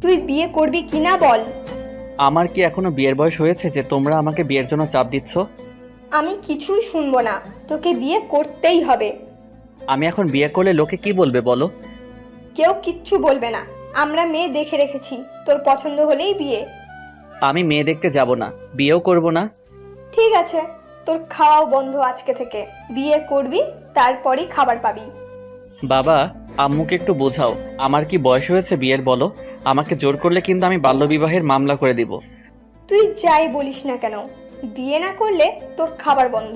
তুই বিয়ে করবি কিনা বল। আমার কি এখনো বিয়ের বয়স হয়েছে যে তোমরা আমাকে বিয়ের জন্য চাপ দিচ্ছ? আমি কিছুই শুনবো না, তোকে বিয়ে করতেই হবে। আমি এখন বিয়ে করলে লোকে কি বলবে বলো? কেউ কিচ্ছু বলবে না, আমরা মেয়ে দেখে রেখেছি, তোর পছন্দ হলেই বিয়ে। আমি মেয়ে দেখতে যাব না, বিয়েও করব না। ঠিক আছে, তোর খাওয়াও বন্ধ আজকে থেকে। বিয়ে করবি, তারপরই খাবার পাবি। বাবা, আম্মুকে একটু বোঝাও, আমার কি বয়স হয়েছে বিয়ের বলো? আমাকে জোর করলে কিন্তু আমি বাল্যবিবাহের মামলা করে দিব। তুই যাই বলিস না কেন, বিয়ে না করলে তোর খাবার বন্ধ।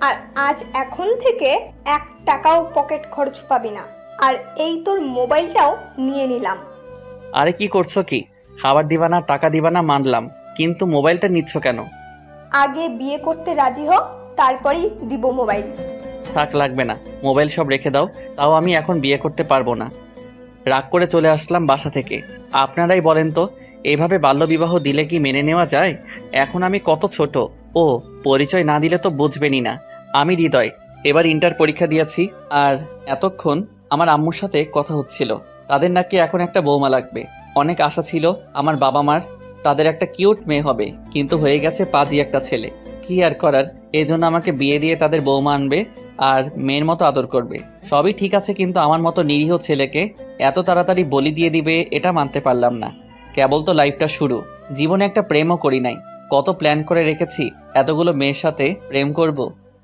আর আজ এখন থেকে 1 টাকাও পকেট খরচ পাবি না। আর এই তোর মোবাইলটাও নিয়ে নিলাম। আরে কি করছো কি? খাবার দিবা না, টাকা দিবা না মানলাম, কিন্তু মোবাইলটা নিচ্ছ কেন? আগে বিয়ে করতে রাজি হ, তারপরেই দিব মোবাইল। থাক, লাগবে না, মোবাইল সব রেখে দাও। তাও আমি এখন বিয়ে করতে পারবো না। রাগ করে চলে আসলাম বাসা থেকে। আপনারাই বলেন তো, এইভাবে বাল্যবিবাহ দিলে কি মেনে নেওয়া যায়? এখন আমি কত ছোট। ও, পরিচয় না দিলে তো বুঝবেনই না। আমি হৃদয়, এবার ইন্টার পরীক্ষা দিয়েছি। আর এতক্ষণ আমার আম্মুর সাথে কথা হচ্ছিল, তাদের নাকি এখন একটা বৌমা লাগবে। অনেক আশা ছিল আমার বাবা মার, তাদের একটা কিউট মেয়ে হবে, কিন্তু হয়ে গেছে পাজি একটা ছেলে। কি আর করার, এজন্য আমাকে বিয়ে দিয়ে তাদের বৌমা আনবে আর মেয়ের মতো আদর করবে। সবই ঠিক আছে, কিন্তু আমার মতো নিরীহ ছেলেকে এত তাড়াতাড়ি বলি দিয়ে দিবে, এটা মানতে পারলাম না। কেবল তো লাইফটা শুরু, জীবনে একটা প্রেমও করি নাই। কত প্ল্যান করে রেখেছি এতগুলো মেয়ের সাথে প্রেম করব,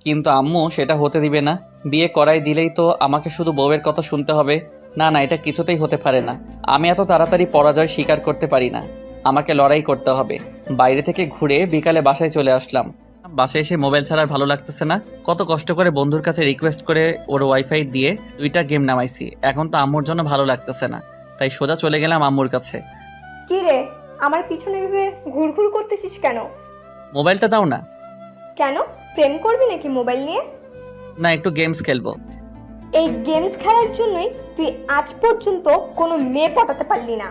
কিন্তু আম্মু সেটা হতে দিবে না। বিয়ে করাই দিলেই তো আমাকে শুধু বউয়ের কথা শুনতে হবে। না না, এটা কিছুতেই হতে পারে না। আমি এত তাড়াতাড়ি পরাজয় স্বীকার করতে পারি না, আমাকে লড়াই করতে হবে। বাইরে থেকে ঘুরে বিকালে বাসায় চলে আসলাম। বাসায় এসে মোবাইল ছাড়া আর ভালো লাগতেছে না। কত কষ্ট করে বন্ধুর কাছে রিকোয়েস্ট করে ওর ওয়াইফাই দিয়ে 2টা গেম নামাইছি। এখন তো আম্মুর জন্য ভালো লাগতেছে না, তাই সোজা চলে গেলাম আম্মুর কাছে। কি রে, আমার পিছনে ভেবে ঘুরঘুর করতেছিস কেন? মোবাইলটা দাও না। কেন, প্রেম করবি নাকি মোবাইল নিয়ে? না, একটু গেমস খেলবো। এই গেমস খেলার জন্যই তুই আজ পর্যন্ত কোনো মেয়ে পটাতে পারলি না।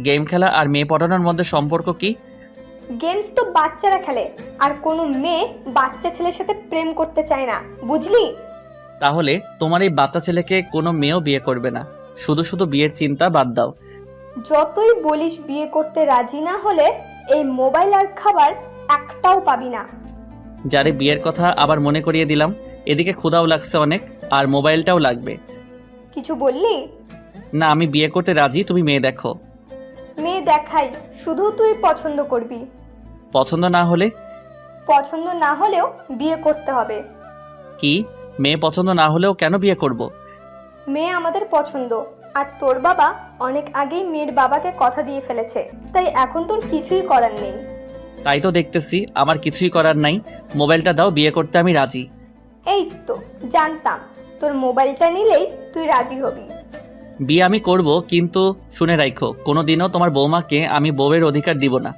গেম খেলা আর মেয়ে পটানোর মধ্যে সম্পর্ক কি? গেমস তো বাচ্চারা খেলে, আর কোনো মেয়ে বাচ্চা ছেলের সাথে প্রেম করতে চায় না, বুঝলি? তাহলে তোমার এই বাচ্চা ছেলেকে কোনো মেয়েও বিয়ে করবে না। শুধু শুধু বিয়ের চিন্তা বাদ দাও। যতই বলিস বিয়ে করতে রাজি না হলে এই মোবাইল আর খাবার একটাও পাবি না। যারে বিয়ের কথা আবার মনে করিয়ে দিলাম। এদিকে ক্ষুধাও লাগছে অনেক, আর মোবাইলটাও লাগবে। কিছু বললি? না, আমি বিয়ে করতে রাজি, তুমি মেয়ে দেখো। মেয়ে দেখাই, শুধু তুই পছন্দ করবি। পছন্দ না হলে? পছন্দ না হলেও বিয়ে করতে হবে। কি? মেয়ে পছন্দ না হলেও কেন বিয়ে করব? মেয়ে আমাদের পছন্দ, আর তোর বাবা অনেক আগেই মেয়ের বাবাকে কথা দিয়ে ফেলেছে, তাই এখন তোর কিছুই করার নেই। তাই তো দেখতেছি আমার কিছুই করার নাই। মোবাইলটা দাও, বিয়ে করতে আমি রাজি। এই তো জানতাম, তোর মোবাইলটা নিলেই তুই রাজি হবি। বিয়ে আমি করব, কিন্তু শুনে রাখো, কোনোদিনও তোমার বৌমাকে আমি বউয়ের অধিকার দিব না।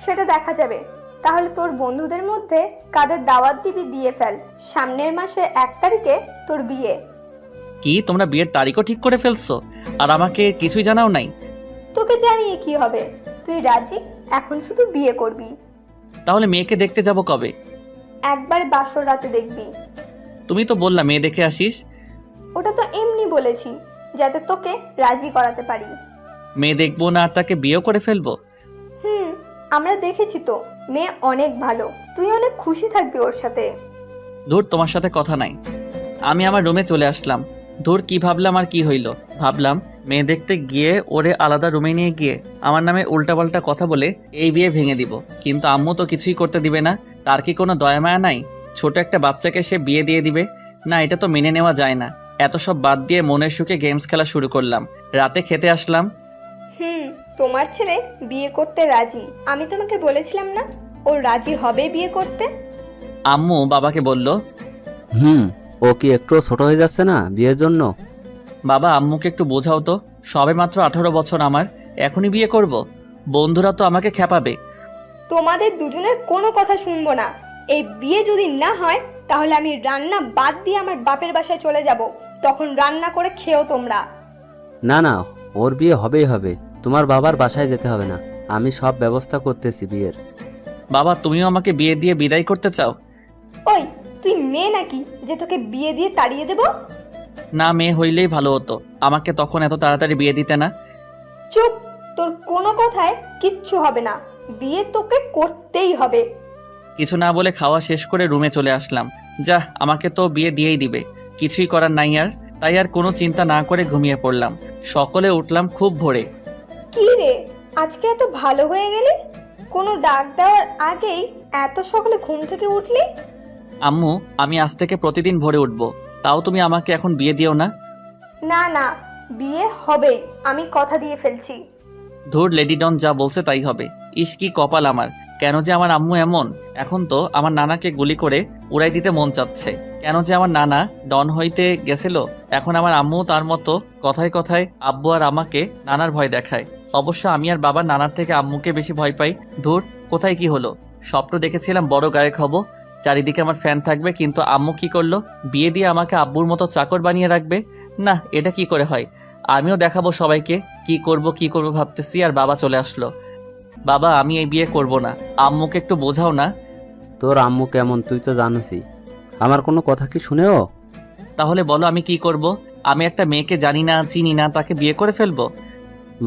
সেটা দেখা যাবে। তাহলে তোর বন্ধুদের মধ্যে কাদের দাওয়াত দিবি দিয়ে ফেল, সামনের মাসে 1 তারিখে তোর বিয়ে। কি, তোমরা বিয়ের তারিখও ঠিক করে ফেলছো আর আমাকে কিছুই জানাও নাই? তোকে জানিয়ে কি হবে, তুই রাজি, এখন শুধু বিয়ে করবি। তাহলে মেয়েকে দেখতে যাব কবে? একবার বাসর রাতে দেখবি। তুমি তো বললা মেয়ে দেখে আসিস। ওটা তো এমনি বলেছি, যাতে তোকে রাজি করাতে পারি। মেয়ে দেখবো না আর তাকে বিয়েও করে ফেলবো? আমরা দেখেছি তো, মেয়ে অনেক ভালো, তুই অনেক খুশি থাকবি ওর সাথে। ধুর, তোমার সাথে কথা নাই। আমি আমার রুমে চলে আসলাম। ধুর, কি ভাবলাম আর কি হইল। ভাবলাম মেয়ে দেখতে গিয়ে ওরে আলাদা রুমে নিয়ে গিয়ে আমার নামে উল্টাপাল্টা কথা বলে এই বিয়ে ভেঙে দিব, কিন্তু আম্মু তো কিছুই করতে দিবে না। তার কি কোনো দয়া মায়া নাই? ছোট একটা বাচ্চাকে সে বিয়ে দিয়ে দিবে? না, এটা তো মেনে নেওয়া যায় না। এত সব বাদ দিয়ে মনের সুখে গেমস খেলা শুরু করলাম। রাতে খেতে আসলাম। তোমার ছেলে বিয়ে করতে রাজি, আমি তোমাকে বলেছিলাম না ও রাজি হবে বিয়ে করতে? আম্মু বাবাকে বলল, ও কি একটু ছোট হয়ে যাচ্ছে না বিয়ের জন্য? বাবা, আম্মুকে একটু বোঝাও তো, সবে মাত্র 18 বছর আমার, এখনই বিয়ে করব? বন্ধুরা তো আমাকে খেপাবে। তোমাদের দুজনের কোনো কথা শুনবো না। এই বিয়ে যদি না হয় তাহলে আমি রান্না বাদ দিয়ে আমার বাপের বাসায় চলে যাব, তখন রান্না করে খেও তোমরা। না না, ওর বিয়ে হবেই হবে। তোমার বাবার বাসায় যেতে হবে না, আমি সব ব্যবস্থা করতেছি বিয়ের। বাবা, তুমিও আমাকে বিয়ে দিয়ে বিদায় করতে চাও? ওই, তুই মেয়ে নাকি যে তোকে বিয়ে দিয়ে তাড়িয়ে দেব? না, মেয়ে হইলেই ভালো হতো, আমাকে তখন এত তাড়াতাড়ি বিয়ে দিতে না। চুপ, তোর কোনো কথায় কিচ্ছু হবে না, বিয়ে তোকে করতেই হবে। কিছু না বলে খাওয়া শেষ করে রুমে চলে আসলাম। যা, আমাকে তো বিয়ে দিয়েই দিবে, কিছুই করার নাই আর। তাই আর কোনো চিন্তা না করে ঘুমিয়ে পড়লাম। সকলে উঠলাম খুব ভোরে। কি রে, আজকে এত ভালো হয়ে গেলি? কোনো ডাক দেওয়ার আগেই এত সকালে ঘুম থেকে উঠলি? আম্মু, আমি আজ থেকে প্রতিদিন ভোরে উঠব, তাও তুমি আমাকে এখন বিয়ে দিও না। না না, বিয়ে হবেই, আমি কথা দিয়ে ফেলছি। ধুর, লেডি ডন যা বলছে তাই হবে। ইস, কি কপাল আমার! কেন যে আমার আম্মু এমন! এখন তো আমার নানাকে গুলি করে উড়াই দিতে মন চাচ্ছে। কেন যে আমার নানা ডন হইতে গেছিল, এখন আমার আম্মু তার মতো কথায় কথায় আব্বু আর আমাকে নানার ভয় দেখায়। অবশ্য আমি আর বাবা নানার থেকে আম্মুকে বেশি ভয় পাই। ধুর, কোথায় কি হলো! স্বপ্ন দেখেছিলাম বড় গায়ক হব, চারিদিকে আমার ফ্যান থাকবে, কিন্তু আম্মু কি করলো? বিয়ে দিয়ে আমাকে আব্বুর মতো চাকর বানিয়ে রাখবে। না, এটা কি করে হয়! আমিও দেখাবো সবাইকে কি করব ভাবতেছি, আর বাবা চলে আসলো। বাবা, আমি এই বিয়ে করব না, আম্মুকে একটু বোঝাও না। তোর আম্মু কেমন তুই তো জানোসই, আমার কোনো কথা কি শুনেও? তাহলে বলো আমি কি করব? আমি একটা মেয়েকে জানি না চিনি না, তাকে বিয়ে করে ফেলবো?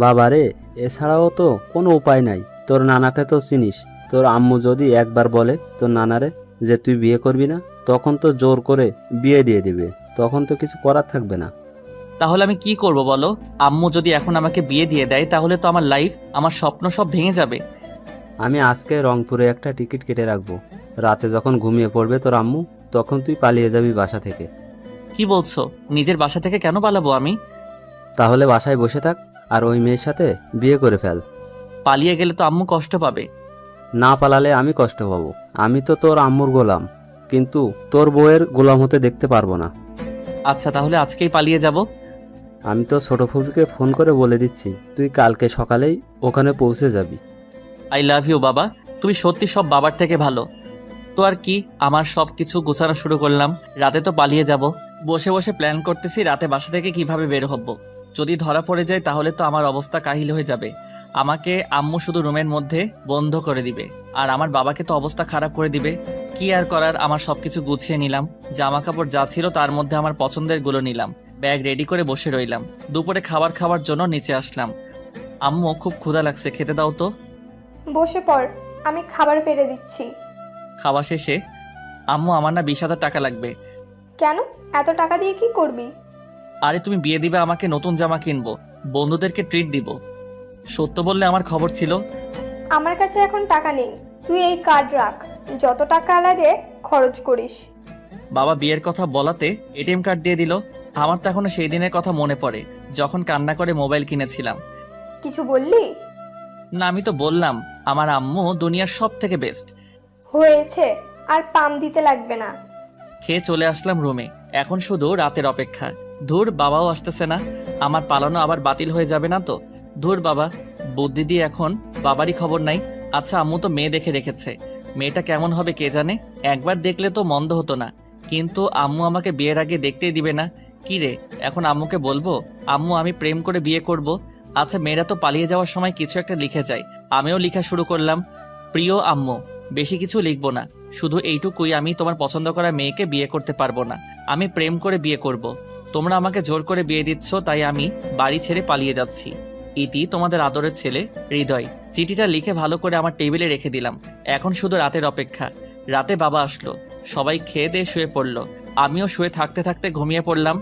বাবারে, এছাড়াও তো কোনো উপায় নাই। তোর নানাকে তো চিনিস, তোর আম্মু যদি একবার বলে তোর নানারে যে তুই বিয়ে করবি না, তখন তো জোর করে বিয়ে দিয়ে দিবে, তখন তো কিছু করার থাকবে না। তাহলে আমি কি করব বলো? আম্মু যদি এখন আমাকে বিয়ে দিয়ে দেয়, তাহলে তো আমার লাইফ, আমার স্বপ্ন সব ভেঙে যাবে। আমি আজকে রংপুরে একটা টিকিট কেটে রাখবো, রাতে যখন ঘুমিয়ে পড়বে তোর আম্মু, তখন তুই পালিয়ে যাবি বাসা থেকে। কি বলছো? নিজের বাসা থেকে কেন পালাবো আমি? তাহলে বাসায় বসে থাক আর ওই মেয়ের সাথে বিয়ে করে ফেল। পালিয়ে গেলে তো আম্মু কষ্ট পাবে। না পালালে আমি কষ্ট পাবো। আমি তো তোর আম্মুর গোলাম, কিন্তু তোর বউয়ের গোলাম হতে দেখতে পারবো না। আচ্ছা, তাহলে আজকেই পালিয়ে যাব। আমি তো ছোট ফুপিকে ফোন করে বলে দিচ্ছি, তুই কালকে সকালেই ওখানে পৌঁছে যাবি। আই লাভ ইউ বাবা, তুমি সত্যি সব বাবার থেকে ভালো। তো আর কি, আমার সব কিছু গোছানো শুরু করলাম। রাতে তো পালিয়ে যাব। বসে বসে প্ল্যান করতেছি রাতে বাসা থেকে কিভাবে বের হব। যদি ধরা পড়ে যায় তাহলে তো আমার অবস্থা কাহিল হয়ে যাবে। আমাকে আম্মু শুধু রুমের মধ্যে বন্ধ করে দিবে, আর আমার বাবাকে তো অবস্থা খারাপ করে দিবে। কি আর করার, আমার সবকিছু গুছিয়ে নিলাম। জামা কাপড় যা ছিল তার মধ্যে আমার পছন্দের গুলো নিলাম, ব্যাগ রেডি করে বসে রইলাম। দুপুরে খাবার খাওয়ার জন্য নিচে আসলাম। আম্মু, খুব ক্ষুধা লাগছে, খেতে দাও তো। বসে পড়, আমি খাবার পেড়ে দিচ্ছি। খাওয়া শেষে, আম্মু, আমার না 20,000 টাকা লাগবে। কেন, এত টাকা দিয়ে কি করবি? আরে তুমি বিয়ে দিবে, আমাকে নতুন জামা কিনবো, বন্ধুদেরকে ট্রিট দিব। সত্য বললে আমার খবর ছিল। আমার কাছে এখন টাকা নেই, তুই এই কার্ড রাখ, যত টাকা লাগে খরচ করিস। বাবা বিয়ের কথা বলাতে এটিএম কার্ড দিয়ে দিল। আমার তো এখনো সেই দিনের কথা মনে পড়ে, যখন কান্না করে মোবাইল কিনেছিলাম। কিছু বললি? না, আমি তো বললাম আমার আম্মু দুনিয়ার সব থেকে বেস্ট। হয়েছে, আর পাম দিতে লাগবে না। খেয়ে চলে আসলাম রুমে। এখন শুধু রাতের অপেক্ষা। ধুর, বাবাও আসতেছে না, আমার পালানো আবার বাতিল হয়ে যাবে না তো? ধুর বাবা, বুদ্ধি দিয়ে এখন বাবারই খবর নাই। আচ্ছা, আম্মু তো মেয়ে দেখে রেখেছে, মেয়েটা কেমন হবে কে জানে। একবার দেখলে তো মন্দ হতো না, কিন্তু আম্মু আমাকে বিয়ের আগে দেখতেই দিবে না। কি রে, এখন আম্মুকে বলবো আম্মু আমি প্রেম করে বিয়ে করব? আচ্ছা, মেয়েরা তো পালিয়ে যাওয়ার সময় কিছু একটা লিখে যায়, আমিও লেখা শুরু করলাম। প্রিয় আম্মু, বেশি কিছু লিখবো না, শুধু এইটুকুই, আমি তোমার পছন্দ করা মেয়েকে বিয়ে করতে পারবো না, আমি প্রেম করে বিয়ে করব। তোমরা আমাকে জোর করে বিয়ে দিচ্ছ, তাই আমি বাড়ি ছেড়ে পালিয়ে যাচ্ছি। ইতি, তোমাদের আদরের ছেলে হৃদয়। চিঠিটা লিখে ভালো করে আমার টেবিলে রেখে দিলাম। এখন শুধু রাতের অপেক্ষা। রাতে বাবা আসলো, সবাই খেয়ে দিয়ে শুয়ে পড়লো, আমিও শুয়ে থাকতে থাকতে ঘুমিয়ে পড়লাম।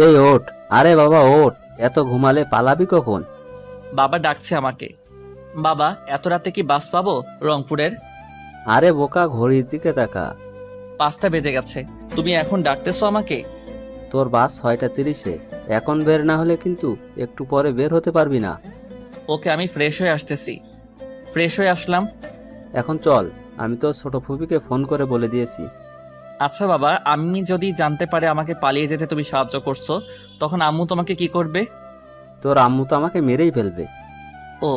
এই ওঠ, আরে বাবা ওঠ, এত ঘুমালে পালাবি কখন? বাবা ডাকছে আমাকে। বাবা, এত রাতে কি বাস পাবো রংপুরের? আরে বোকা, ঘড়ির দিকে তাকা। 5টা বেজে গেছে, তুমি এখন ডাকতেছো আমাকে? তোর বাস 6:30-এ, এখন বের না হলে কিন্তু একটু পরে বের হতে পারবি না। ওকে, আমি ফ্রেশ হয়ে আসতেছি। ফ্রেশ হয়ে আসলাম। এখন চল, আমি তো ছোট ফুপিকে ফোন করে বলে দিয়েছি। আচ্ছা বাবা, আমি যদি জানতে পারে আমাকে পালিয়ে যেতে তুমি সাহায্য করছো, তখন আম্মু তোমাকে কি করবে? তোর আম্মু তো আমাকে মেরেই ফেলবে। ও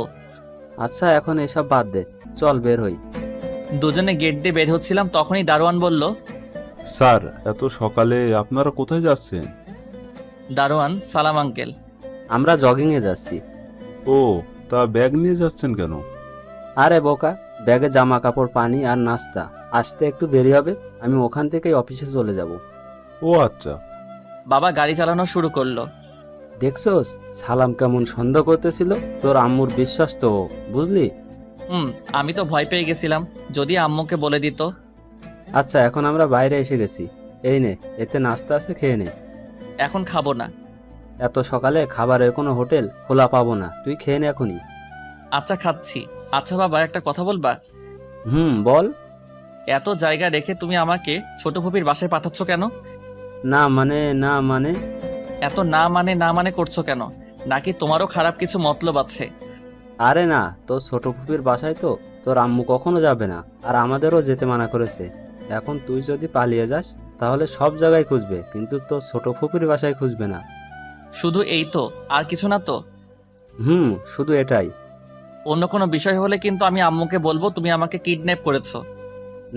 আচ্ছা, এখন এসব বাদ দে, চল বের হই। দুজনে গেট দিয়ে বের হচ্ছিলাম, তখনই দারোয়ান বলল। স্যার, এত সকালে আপনারা কোথায় যাচ্ছেন? দারোয়ান, সালাম আঙ্কেল। আমরা জগিংয়ে যাচ্ছি। ও, তা ব্যাগ নিয়ে যাচ্ছেন কেন? আরে বোকা, ব্যাগে জামা কাপড়, পানি আর নাস্তা, আসতে একটু দেরি হবে, আমি ওখান থেকেই অফিসে চলে যাব। ও আচ্ছা। বাবা গাড়ি চালানো শুরু করলো। দেখছোস সালাম কেমন সন্দেহ করতেছিল? তোর আম্মুর বিশ্বাস তো ও, বুঝলি? আমি তো ভয় পেয়ে গেছিলাম যদি আম্মুকে বলে দিত। আচ্ছা, এখন আমরা বাইরে এসে গেছি। এই নে, এতে নাস্তা আছে, খেয়ে নে। এখন খাবো না। এত সকালে খাবারের কোনো হোটেল খোলা পাবো না, তুই খেয়ে নে এখনই। আচ্ছা খাচ্ছি। আচ্ছা বাবা, একটা কথা বলবা? বল। এত জায়গা রেখে তুমি আমাকে ছোট ফুপির বাসায় পাঠাচ্ছ কেন? না মানে এত না মানে করছো কেন? নাকি তোমারও খারাপ কিছু মতলব আছে? আরে না, তোর ছোট ফুপির বাসায় তো তোর আম্মু কখনো যাবে না, আর আমাদেরও যেতে মানা করেছে। এখন তুই যদি পালিয়ে যাস তাহলে সব জায়গায় খুঁজবে, কিন্তু তোর ছোট ফুপির বাসায় খুঁজবে না। শুধু এই তো, আর কিছু না তো? শুধু এটাই। অন্য কোনো বিষয় হলে কিন্তু আমি আম্মুকে বলবো তুমি আমাকে কিডন্যাপ করেছো।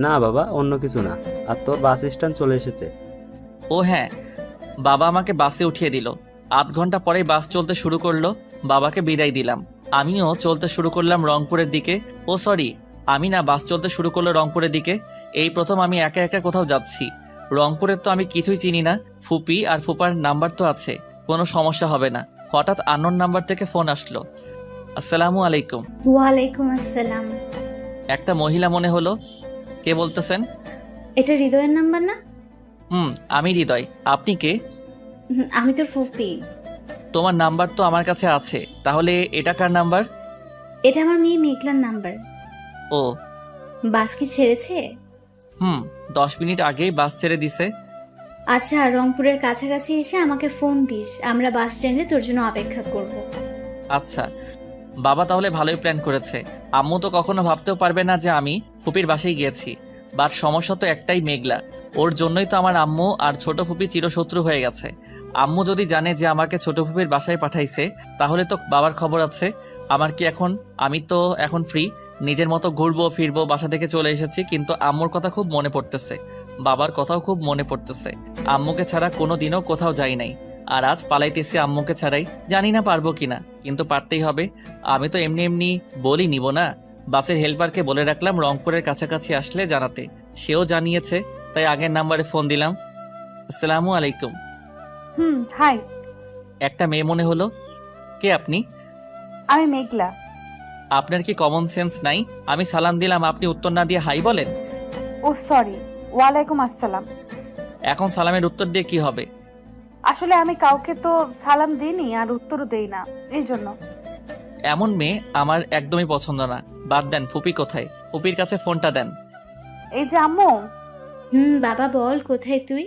না বাবা, অন্য কিছু না। আর তোর বাস স্ট্যান্ড চলে এসেছে। ও হ্যাঁ, বাবা আমাকে বাসে উঠিয়ে দিল। আধ ঘন্টা পরেই বাস চলতে শুরু করলো। বাবাকে বিদায় দিলাম। আমিও চলতে শুরু করলাম রংপুরের দিকে। ও সরি, আমি না, বাস চলতে শুরু করলো রংপুরের দিকে। এই প্রথম আমি একা একা কোথাও যাচ্ছি। রংপুরের তো আমি কিছুই চিনি না। ফুপি আর ফুপার নাম্বার তো আছে, কোনো সমস্যা হবে না। হঠাৎ আননোন নাম্বার থেকে ফোন আসলো। আসসালামু আলাইকুম। ওয়ালাইকুম আসসালাম। একটা মহিলা মনে হলো। কে বলতেছেন? এটা হৃদয়ের নাম্বার না? আমি হৃদয়। আপনি কে? আমি তোর ফুফি। তোমার নাম্বার তো আমার কাছে আছে, তাহলে এটা কার নাম্বার? এটা আমার মেয়ে মেঘলার নাম্বার। ও। বাস কি ছেড়েছে? 10 মিনিট আগেই বাস ছেড়ে দিছে। আচ্ছা, রংপুরের কাছাকাছি এসে আমাকে ফোন দিস, আমরা বাস স্ট্যান্ডে তোর জন্য অপেক্ষা করব। আচ্ছা বাবা, তাহলে ভালোই প্ল্যান করেছে। আম্মু তো কখনো ভাবতেও পারবে না যে আমি ফুপির বাসায় গিয়েছি। বাট সমস্যা তো একটাই, মেঘলা। ওর জন্যই তো আমার আম্মু আর ছোট ফুপি চিরশত্রু হয়ে গেছে। আম্মু যদি জানে যে আমাকে ছোট ফুপির বাসায় পাঠাইছে, তাহলে তো বাবার খবর আছে। আমার কি এখন? আমি তো এখন ফ্রি, নিজের মতো ঘুরবো ফিরবো। বাসা থেকে চলে এসেছি, কিন্তু আম্মুর কথা খুব মনে পড়তেছে, বাবার কথাও খুব মনে পড়তেছে। আম্মুকে ছাড়া কোনো দিনও কোথাও যাই নাই, আর আজ পালাইতেছি আম্মুকে ছাড়াই। জানি না পারবো কিনা, কিন্তু পারতেই হবে। আমি তো এমনি এমনি বলি নিব না। বাসের হেল্পারকে বলে রাখলাম রংপুরের কাছাকাছি আসলে জানাতে। সেও জানিয়েছে, তাই আগের নাম্বারে ফোন দিলাম। আসসালামু আলাইকুম। হাই। একটা মেয়ে মনে হলো। কে আপনি? আমি মেঘলা। আপনার কি কমন সেন্স নাই? আমি সালাম দিলাম, আপনি উত্তর না দিয়ে হাই বলেন। ও সরি, ওয়ালাইকুম আসসালাম। এখন সালামের উত্তর দিয়ে কি হবে? আসলে আমি কাউকে তো সালাম দিইনি আর উত্তরও দেই না, এই জন্য। এমন মেয়ে আমার একদমই পছন্দ না। বাদ দেন, ফুপি কোথায়? ফুপির কাছে ফোনটা দেন। এই যে আম্মু। বাবা বল, কোথায় তুই?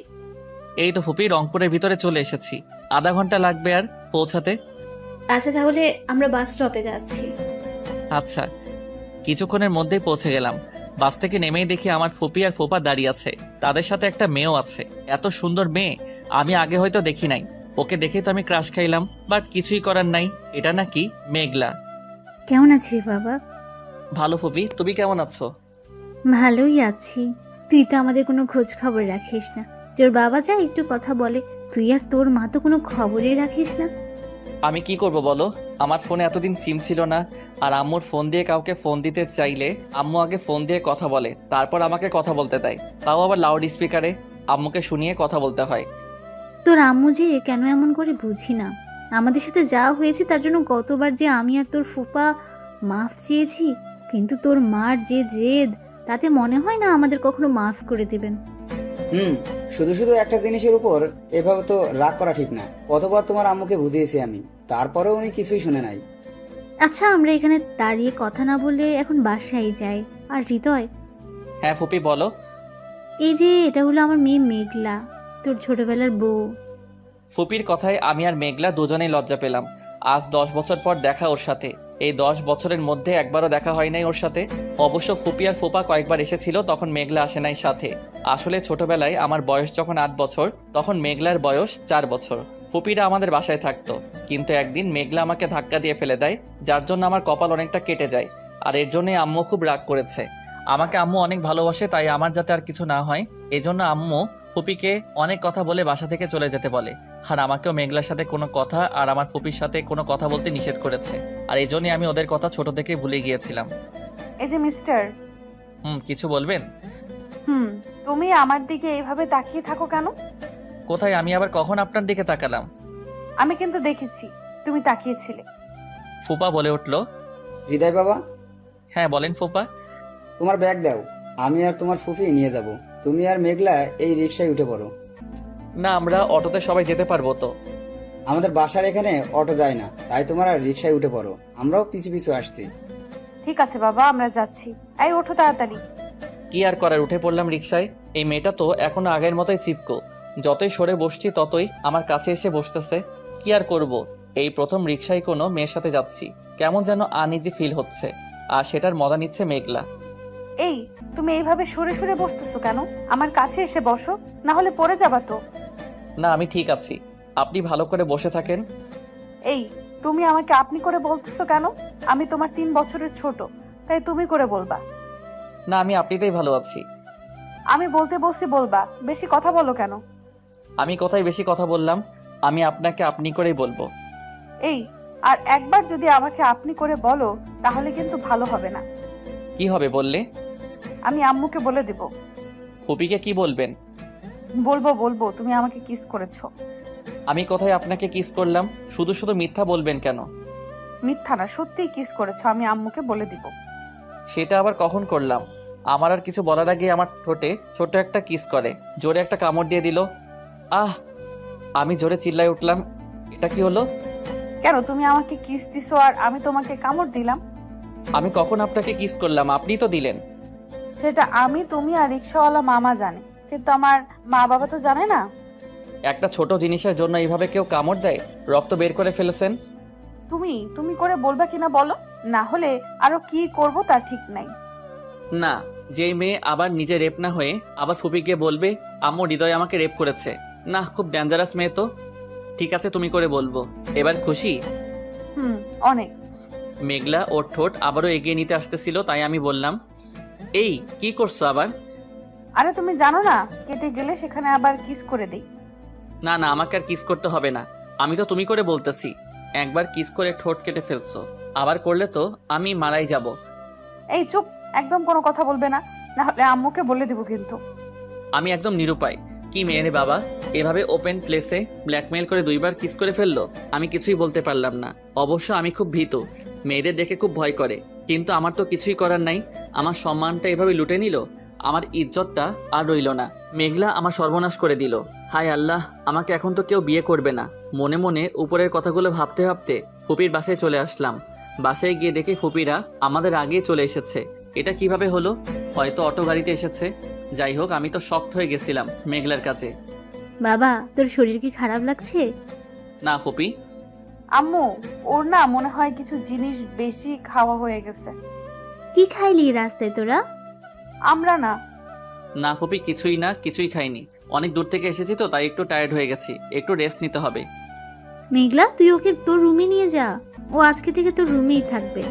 এই তো ফুপি, রংপুরের ভিতরে চলে এসেছি। আধা ঘন্টা লাগবে আর পৌঁছাতে। আচ্ছা, তাহলে আমরা বাস স্টপে যাচ্ছি। আচ্ছা। কিছুক্ষণের মধ্যেই পৌঁছে গেলাম। বাস থেকে নেমেই দেখি আমার ফুপি আর ফুপা দাঁড়িয়ে আছে, তাদের সাথে একটা মেয়েও আছে। এত সুন্দর মেয়ে আমি আগে হয়তো দেখি নাই। ওকে দেখেই তো আমি ক্রাশ খাইলাম, বাট কিছুই করার নাই। এটা নাকি মেঘলা। কেমন আছিস বাবা? ভালো ফুপি, তুমি কেমন আছো? ভালোই আছি। তুই তো আমাদের কোনো খোঁজ খবর রাখিস না। তোর বাবা যা একটু কথা বলে, তুই আর তোর মা তো কোনো খবরই রাখিস না। আমি কি করব বলো? আমার ফোনে এতদিন সিম ছিল না, আর আম্মুর ফোন দিয়ে কাউকে ফোন দিতে চাইলে আম্মু আগে ফোন দিয়ে কথা বলে, তারপর আমাকে কথা বলতে দেয়, তাও আবার লাউড স্পিকারে। আম্মুকে শুনিয়ে কথা বলতে হয়। তোর আম্মু যে কেন এমন করে বুঝি না। আমাদের সাথে যা হয়েছে তার জন্য গতবার যে আমি আর তোর ফুপা মাফ চেয়েছি, কিন্তু তোর মার যে জেদ, তাতে মনে হয় না আমাদের কখনো মাফ করে দেবেন। শুধু শুধু একটা জিনিসের উপর এভাবে তো রাগ করা ঠিক না। কতবার তোমার আম্মুকে বুঝিয়েছি আমি, তারপরেও উনি কিছুই শুনে নাই। আচ্ছা, আমরা এখানে দাঁড়িয়ে কথা না বলে এখন বাসায় যাই। আর হৃদয়, হ্যাঁ ফুপি বলো। এই যে এটা হলো আমার মেয়ে মেঘলা, তোর ছোটবেলার বউ। ফুপির কথায় আমি আর মেঘলা দুজনেই লজ্জা পেলাম। আজ 10 বছর পর দেখা ওর সাথে। এই 10 বছরের মধ্যে একবারও দেখা হয় নাই ওর সাথে। অবশ্য ফুপি আর ফুপা কয়েকবার এসেছিল, তখন মেঘলা আসে নাই সাথে। আসলে ছোটবেলায় আমার বয়স যখন 8 বছর, তখন মেঘলার বয়স 4 বছর। ফুপিরা আমাদের বাসায় থাকতো, কিন্তু একদিন মেঘলা আমাকে ধাক্কা দিয়ে ফেলে দেয়, যার জন্য আমার কপাল অনেকটা কেটে যায়। আর এর জন্যই আম্মু খুব রাগ করেছে। আমাকে আম্মু অনেক ভালোবাসে, তাই আমার যাতে আর কিছু না হয় এজন্য আম্মু ফুপিকে অনেক কথা বলে বাসা থেকে চলে যেতে বলে। আর আমাকেও মেঘলার সাথে কোনো কথা আর আমার ফুপির সাথে কোনো কথা বলতে নিষেধ করেছে। আর এই জন্যই আমি ওদের কথা ছোট থেকে ভুলে গিয়েছিলাম। এই যে মিস্টার। কিছু বলবেন? তুমি আমার দিকে এইভাবে তাকিয়ে থাকো কেন? কোথায়? আমি আবার কখন আপনার দিকে তাকালাম? আমি কিন্তু দেখেছি তুমি তাকিয়েছিলে। ফুপা বলে উঠল। হৃদয় বাবা, হ্যাঁ বলেন ফুপা। তোমার ব্যাগ দাও, আমি আর তোমার ফুফি নিয়ে যাব। তুমি আর মেঘলা এই রিক্সায় উঠে পড়ো। না, আমরা অটোতে সবাই যেতে পারবো তো? আমাদের বাসার এখানে অটো যায় না, তাই তোমার আর রিক্সায় উঠে পড়ো, আমরাও পিছু পিছু আসছি। ঠিক আছে বাবা, আমরা যাচ্ছি। এই ওঠো তাড়াতাড়ি। কি আর করার, উঠে পড়লাম রিকশায়। এই মেয়েটা তো এখনো আগের মতোই চিপকো। যতই সরে বসছি ততই আমার কাছে এসে বসতেছে। কি আর করব, এই প্রথম রিকশায় কোনো মেয়ের সাথে যাচ্ছি। কেমন যেন আনইজি ফিল হচ্ছে, আর সেটার মজা নিচ্ছে মেঘলা। এই তুমি এইভাবে সরে সরে বসতেছো কেন? আমার কাছে এসে বসো, না হলে পড়ে যাবা তো। না, আমি ঠিক আছি, আপনি ভালো করে বসে থাকেন। এই তুমি আমাকে আপনি করে বলতেছো কেন? আমি তোমার 3 বছরের ছোট, তাই তুমি করে বলবা। না, আমি আপনিতেই ভালো আছি। আমি বলতে বসছি বলবা, বেশি কথা বলো কেন? আমি কোথায় বেশি কথা বললাম? আমি আপনাকে আপনি করেই বলবো। এই আর একবার যদি আমাকে আপনি করে বলো তাহলে কিন্তু ভালো হবে না। কি হবে বললে? আমি আম্মুকে বলে দেব। ফুপিকে কি বলবেন? বলবো তুমি আমাকে কিস করেছো। আমি কোথায় আপনাকে কিস করলাম? শুধু শুধু মিথ্যা বলবেন কেন? মিথ্যা না, সত্যিই কিস করেছো, আমি আম্মুকে বলে দিব। সেটা আবার কখন করলাম? আমার আর কিছু বলার আগে আমার ঠোঁটে ছোট একটা কিস করে জোরে একটা কামড় দিয়ে দিল। আহ! আমি জোরে চিল্লাই উঠলাম। এটা কি হলো? কেন তুমি আমাকে কিস দিছো আর আমি তোমাকে কামড় দিলাম? আমি কখন আপনাকে কিস করলাম? আপনিই তো দিলেন। সেটা আমি, তুমি আর রিক্সাওয়ালা মামা জানে, কিন্তু আমার মা বাবা তো জানে না। একটা ছোট জিনিসের জন্য এইভাবে কেউ কামড় দেয়? রক্ত বের করে ফেলেছেন। তুমি করে বলবা কিনা বলো, না হলে আরো কি করব তার ঠিক নাই। না, যেই মেয়ে আবার নিজে রেপ না হয়ে আবার ফুপিকে বলবে আম্মু হৃদয় আমাকে রেপ করেছে, না, খুব ডেঞ্জারাস মেয়ে তো। ঠিক আছে, তুমি করে বলবো। এবার খুশি? অনেক। মেঘলা ওর ঠোঁট আবারও এগিয়ে নিতে আসতেছিল, তাই আমি বললাম, এই কি করছো আবার? আরে তুমি জানো না, কেটে গেলে সেখানে আবার কিস করে দেই। না না, আমাকে আর কিস করতে হবে না। আমি তো তুমি করে বলতেছি। একবার কিস করে ঠোঁট কেটে ফেলছো, আবার করলে তো আমি মারাই যাব। এই চুপ, একদম কোনো কথা বলবে না, না হলে আম্মুকে বলে দিব কিন্তু। আমি একদম নিরুপায়। কি মেয়ে রে বাবা, এভাবে ওপেন প্লেসে ব্ল্যাকমেইল করে 2বার কিস করে ফেললো। আমি কিছুই বলতে পারলাম না। অবশ্য আমি খুব ভীতু, মেয়েদের দেখে খুব ভয় করে, কিন্তু আমার তো কিছুই করার নাই। আমার সম্মানটা এভাবে লুটে নিল, আমার ইজ্জতটা আর রইল না। মেঘলা আমার সর্বনাশ করে দিল। হায় আল্লাহ, আমাকে এখন তো কেউ বিয়ে করবে না। মনে মনে উপরের কথাগুলো ভাবতে ভাবতে ফুপির বাসায় চলে আসলাম। বাসায় গিয়ে দেখি ফুপিরা আমাদের আগেই চলে এসেছে। এটা কিভাবে হলো? হয়তো অটো গাড়িতে এসেছে। যাই হোক, আমি তো শক্ট হয়ে গেছিলাম মেঘলার কাছে। বাবা, তোর শরীর কি খারাপ লাগছে? না ফুপি। আম্মু, ওর না মনে হয় কিছু জিনিস বেশি খাওয়া হয়ে গেছে। কি খাইলি রাস্তায় তোরা? আমরা না। না ফুপি, কিছুই না, কিছুই খাইনি। অনেক দূর থেকে এসেছি তো, তাই একটু টায়ার্ড হয়ে গেছি, একটু রেস্ট নিতে হবে। মেঘলা, তুই ওকে তোর রুমে নিয়ে যা, ও আজকে থেকে তোর রুমেই থাকবে।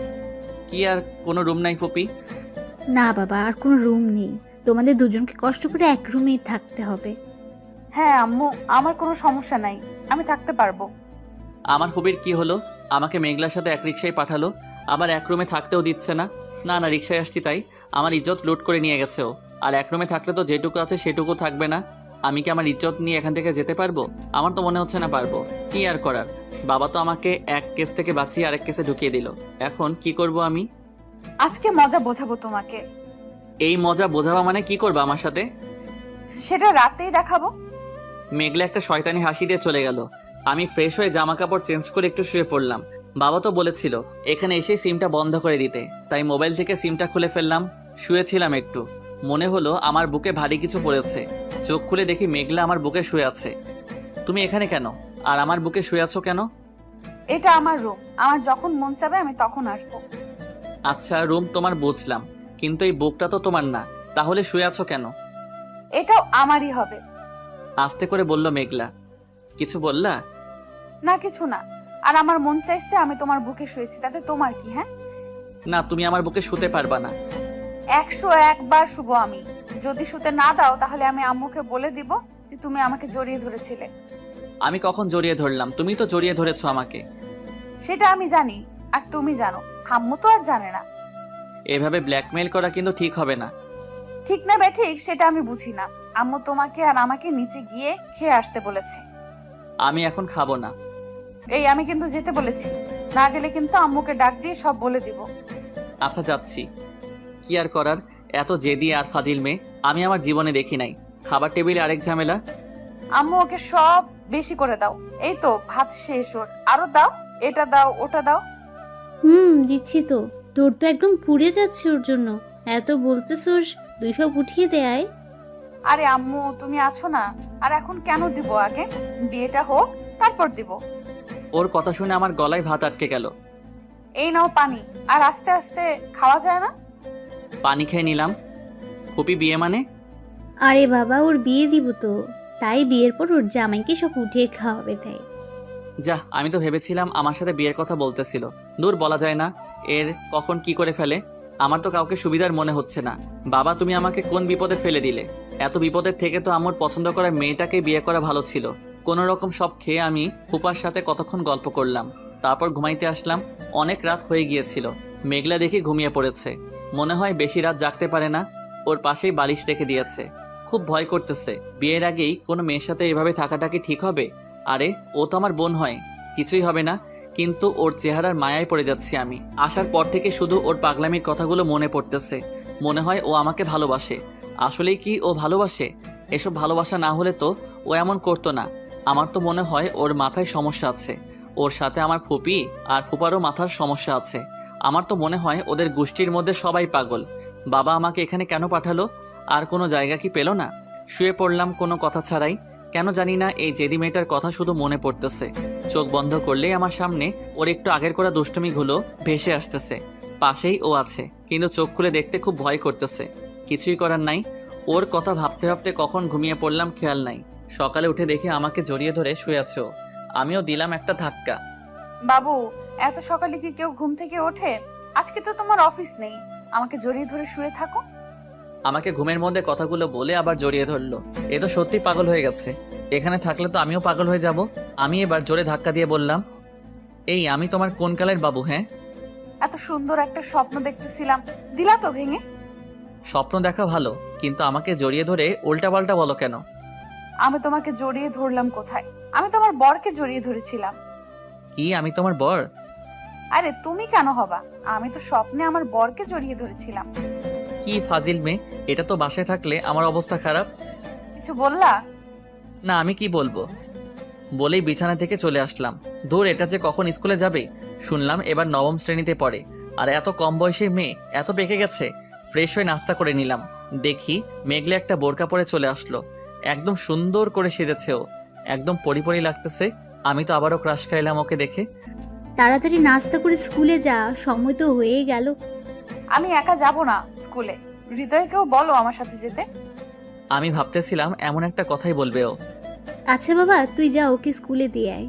কি আর কোনো রুম নাই ফুপি? না বাবা, আর কোনো রুম নেই, তোমাদের দুজনকে কষ্ট করে এক রুমেই থাকতে হবে। হ্যাঁ আম্মু, আমার কোনো সমস্যা নাই, আমি থাকতে পারবো। আমার ফুপির কি হলো? আমাকে মেঘলার সাথে এক রিক্সায় পাঠালো, আবার এক রুমে থাকতেও দিচ্ছে না। না না, রিক্সায় আসছি তাই আমার ইজ্জত লুট করে নিয়ে গেছে ও। আর এক রুমে থাকলে তো যেটুকু আছে সেটুকু থাকবে না। আমি কি আমার ইজ্জত নিয়ে এখান থেকে যেতে পারবো? আমার তো মনে হচ্ছে না পারবো। কি আর করার, বাবা তো আমাকে এক কেস থেকে বাঁচিয়ে আরেক কেসে ঢুকিয়ে দিল। এখন কি করব আমি? আজকে মজা বোঝাবো তোমাকে। এই মজা বোঝাবা মানে কি করবা আমার সাথে? সেটা রাতেই দেখাবো। মেঘলা একটা শয়তানি হাসি দিয়ে চলে গেল। আমি ফ্রেশ হয়ে জামা কাপড় চেঞ্জ করে একটু শুয়ে পড়লাম। বাবা তো বলেছিল এখানে এসে সিমটা বন্ধ করে দিতে, তাই মোবাইল থেকে সিমটা খুলে ফেললাম। শুয়েছিলাম একটু, মনে হলো আমার বুকে ভারী কিছু পড়েছে। চোখ খুলে দেখি মেঘলা আমার বুকে শুয়ে আছে। তুমি এখানে কেন? আর আমার বুকে শুয়ে আছো কেন? এটা আমার রুম, আমার যখন মন চাবে আমি তখন আসবো। আচ্ছা, রুম তোমার বুঝলাম, কিন্তু এই বুকটা তো তোমার না, তাহলে শুয়ে আছো কেন? এটাও আমারই হবে। আস্তে করে বলল মেঘলা। কিছু বললা? না কিছু না, আর আমার মন চাইছে আমি তোমার বুকে শুয়েছি, তাতে তোমার কি? হ্যাঁ, না, তুমি আমার বুকে শুতে পারবা না। 101 বার শুভ আমি। যদি শুতে না দাও তাহলে আমি আম্মুকে বলে দিব যে তুমি আমাকে জড়িয়ে ধরেছিলে। আমি কখন জড়িয়ে ধরলাম? তুমি তো জড়িয়ে ধরেছো আমাকে। সেটা আমি জানি, আর তুমি জানো, আম্মু তো আর জানে না। এভাবে ব্ল্যাকমেইল করা কিন্তু ঠিক হবে না। ঠিক না ঠিক সেটা আমি বুঝি না, আম্মু তোমাকে আর আমাকে নিচে গিয়ে খেয়ে আসতে বলেছে। আমি এখন খাবো না। এই আমি কিন্তু যেতে বলেছি, না গেলে কিন্তু আম্মুকে ডাক দিয়ে সব বলে দিব। আচ্ছা যাচ্ছি। কি আর করার, এত জেদি আর ফাজিল মেয়ে আমি আমার জীবনে দেখি নাই। খাবার টেবিলে আরেক ঝামেলা। আম্মু ওকে সব বেশি করে দাও। এই তো ভাত শেষ ওর, আরো দাও, এটা দাও ওটা দাও। দিচ্ছি তো। তোর তো একদম পুড়ে যাচ্ছে ওর জন্য। এত বলতেছোস, 2 সব উঠিয়ে দেয়। আরে আম্মু তুমি আছো না, আর এখন কেন দিব? আগে বিয়েটা হোক তারপর দিব। ওর কথা শুনে আমার গলায় ভাত আটকে গেল। এই নাও পানি, আর আস্তে আস্তে খাওয়া যায় না? পানি খেয়ে নিলাম। ফুপি বিয়ে মানে? আরে বাবা, ওর বিয়ে দিব তো, তাই বিয়ের পর ওর জামাইকে সব উঠিয়ে খাওয়াবে তাই। যা, আমি তো ভেবেছিলাম আমার সাথে বিয়ের কথা বলতেছিল। দূর, বলা যায় না এর কখন কি করে ফেলে। আমার তো কাউকে সুবিধার মনে হচ্ছে না। বাবা, তুমি আমাকে কোন বিপদে ফেলে দিলে? এত বিপদের থেকে তো আমার পছন্দ করা মেয়েটাকে বিয়ে করা ভালো ছিল। কোনো রকম সব খেয়ে আমি ফুপার সাথে কতক্ষণ গল্প করলাম, তারপর ঘুমাইতে আসলাম। অনেক রাত হয়ে গিয়েছিল। মেঘলা দেখে ঘুমিয়ে পড়েছে। মনে হয় বেশি রাত জাগতে পারে না। ওর পাশেই বালিশ রেখে দিয়েছে। খুব ভয় করতেছে। বিয়ের আগেই কোনো মেয়ের সাথে এভাবে থাকাটা কি ঠিক হবে? আরে ও তো আমার বোন হয়, কিছুই হবে না। কিন্তু ওর চেহারার মায়ায় পড়ে যাচ্ছি আমি। আসার পর থেকে শুধু ওর পাগলামির কথাগুলো মনে পড়তেছে। মনে হয় ও আমাকে ভালোবাসে। আসলেই কি ও ভালোবাসে? এসব ভালোবাসা না হলে তো ও এমন করতো না। আমার তো মনে হয় ওর মাথায় সমস্যা আছে। ওর সাথে আমার ফুপি আর ফুপারও মাথার সমস্যা আছে। আমার তো মনে হয় ওদের গোষ্ঠীর মধ্যে সবাই পাগল। বাবা আমাকে এখানে কেন পাঠালো? আর কোনো জায়গা কি পেল না? শুয়ে পড়লাম কোনো কথা ছাড়াই। কেন জানি না এই জেদি মেয়েটার কথা শুধু মনে পড়তেছে। চোখ বন্ধ করলেই আমার সামনে ওর একটু আগের করা দুষ্টমিগুলো ভেসে আসতেছে। পাশেই ও আছে, কিন্তু চোখ খুলে দেখতে খুব ভয় করতেছে। কিছুই করার নাই। ওর কথা ভাবতে ভাবতে কখন ঘুমিয়ে পড়লাম খেয়াল নাই। সকালে উঠে দেখি আমাকে জড়িয়ে ধরে শুয়ে আছে ও। আমিও দিলাম একটা ধাক্কা। বাবু, এত সকালে কি কেউ ঘুম থেকে ওঠে? আজকে তো তোমার অফিস নেই, আমাকে জড়িয়ে ধরে শুয়ে থাকো। আমাকে ঘুমের মধ্যে কথাগুলো বলে আবার জড়িয়ে ধরলো। এ তো সত্যি পাগল হয়ে গেছে। এখানে থাকলে তো আমিও পাগল হয়ে যাব। আমি এবার জোরে ধাক্কা দিয়ে বললাম, এই আমি তোমার কোন কালের বাবু? হ্যাঁ, এত সুন্দর একটা স্বপ্ন দেখতেছিলাম, দিলা তো ভেঙে। স্বপ্ন দেখা ভালো, কিন্তু আমাকে জড়িয়ে ধরে উল্টাপাল্টা বলো কেন? আমি তোমাকে জড়িয়ে ধরলাম কোথায়? আমি তোমার বরকে জড়িয়ে ধরেছিলাম। কি আমি তোমার বর? আরে তুমি কেন হবা? আমি তো স্বপ্নে আমার বরকে জড়িয়ে ধরেছিলাম। কি ফাজিল মেয়ে, এটা তো বাসায় থাকলে আমার অবস্থা খারাপ। কিছু বললা? না, আমি কি বলবো? বলেই বিছানা থেকে চলে আসলাম। দূর, এটা যে কখন স্কুলে যাবে। শুনলাম এবার 9ম শ্রেণীতে পড়ে। আর এত কম বয়সী মেয়ে এত পেকে গেছে। ফ্রেশ হয়ে নাস্তা করে নিলাম। দেখি মেঘলে একটা বোরকা পরে চলে আসলো। একদম সুন্দর করে সেজেছে ও। একদম পরি লাগতেছে। আমি তো আবারও ক্রাশ খাইলাম ওকে দেখে। তাড়াতাড়ি নাস্তা করে স্কুলে যা, সময় তো হয়ে গেল। আমি একা যাব না স্কুলে, হৃদয়কেও বলো আমার সাথে যেতে। আমি ভাবতেছিলাম এমন একটা কথাই বলবে ও। আচ্ছা বাবা, তুই যা, ওকে স্কুলে দিয়ে আয়।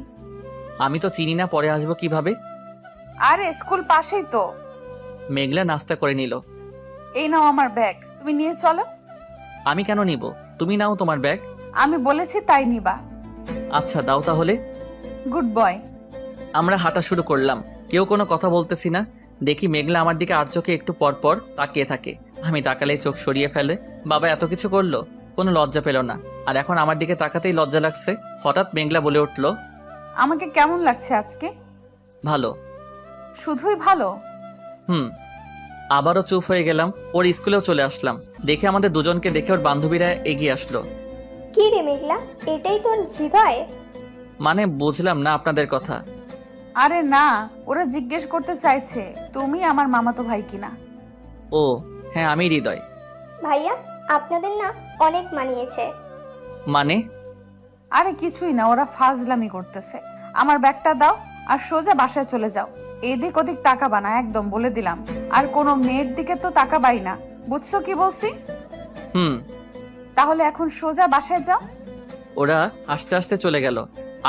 আমি তো চিনি না, পরে আসবো কিভাবে? আরে স্কুল পাশেই তো। মেঘলা নাস্তা করে নিল। এই নাও আমার ব্যাগ, তুমি নিয়ে চলো। আমি কেন নিব? তুমি নাও তোমার ব্যাগ। আমি বলেছি তাই নিবা। আচ্ছা দাও তাহলে। Good boy. আমরা হাঁটা শুরু করলাম। কেউ কোনো কথা বলতেছি না। দেখি মেঘলা আমার দিকে আর চোখে একটু পর পর তাকিয়ে থাকে। আমি তাকালেই চোখ সরিয়ে ফেলে। বাবা এত কিছু করলো, কোনো লজ্জা পেল না। আর এখন আমার দিকে তাকাতেই লজ্জা লাগছে। হঠাৎ মেঘলা বলে উঠলো, আমাকে কেমন লাগছে আজকে? ভালো। শুধুই ভালো? আবারও চুপ হয়ে গেলাম। ওর স্কুলেও চলে আসলাম। দেখে আমাদের দুজনকে দেখে ওর বান্ধবীরা এগিয়ে আসলো। কি রে মেঘলা, এটাই তোর হৃদয়? মানে বুঝলাম না আপনাদের কথা। আরে না, ওরা জিজ্ঞেস করতে চাইছে তুমি আমার মামাতো ভাই কিনা। ও হ্যাঁ, আমি হৃদয়। ভাইয়া, আপনাদের না অনেক মানিয়েছে। মানে? আরে কিছুই না, ওরা ফাজলামি করতেছে। আমার ব্যাগটা দাও আর সোজা বাসায় চলে যাও। এদিক ওদিক তাকাবা না, একদম বলে দিলাম। আর কোনো মেয়ের দিকে তো তাকাবাই না, বুঝছো কি বলছি? তাহলে এখন সোজা বাসায় যাও। ওরা আস্তে আস্তে চলে গেল।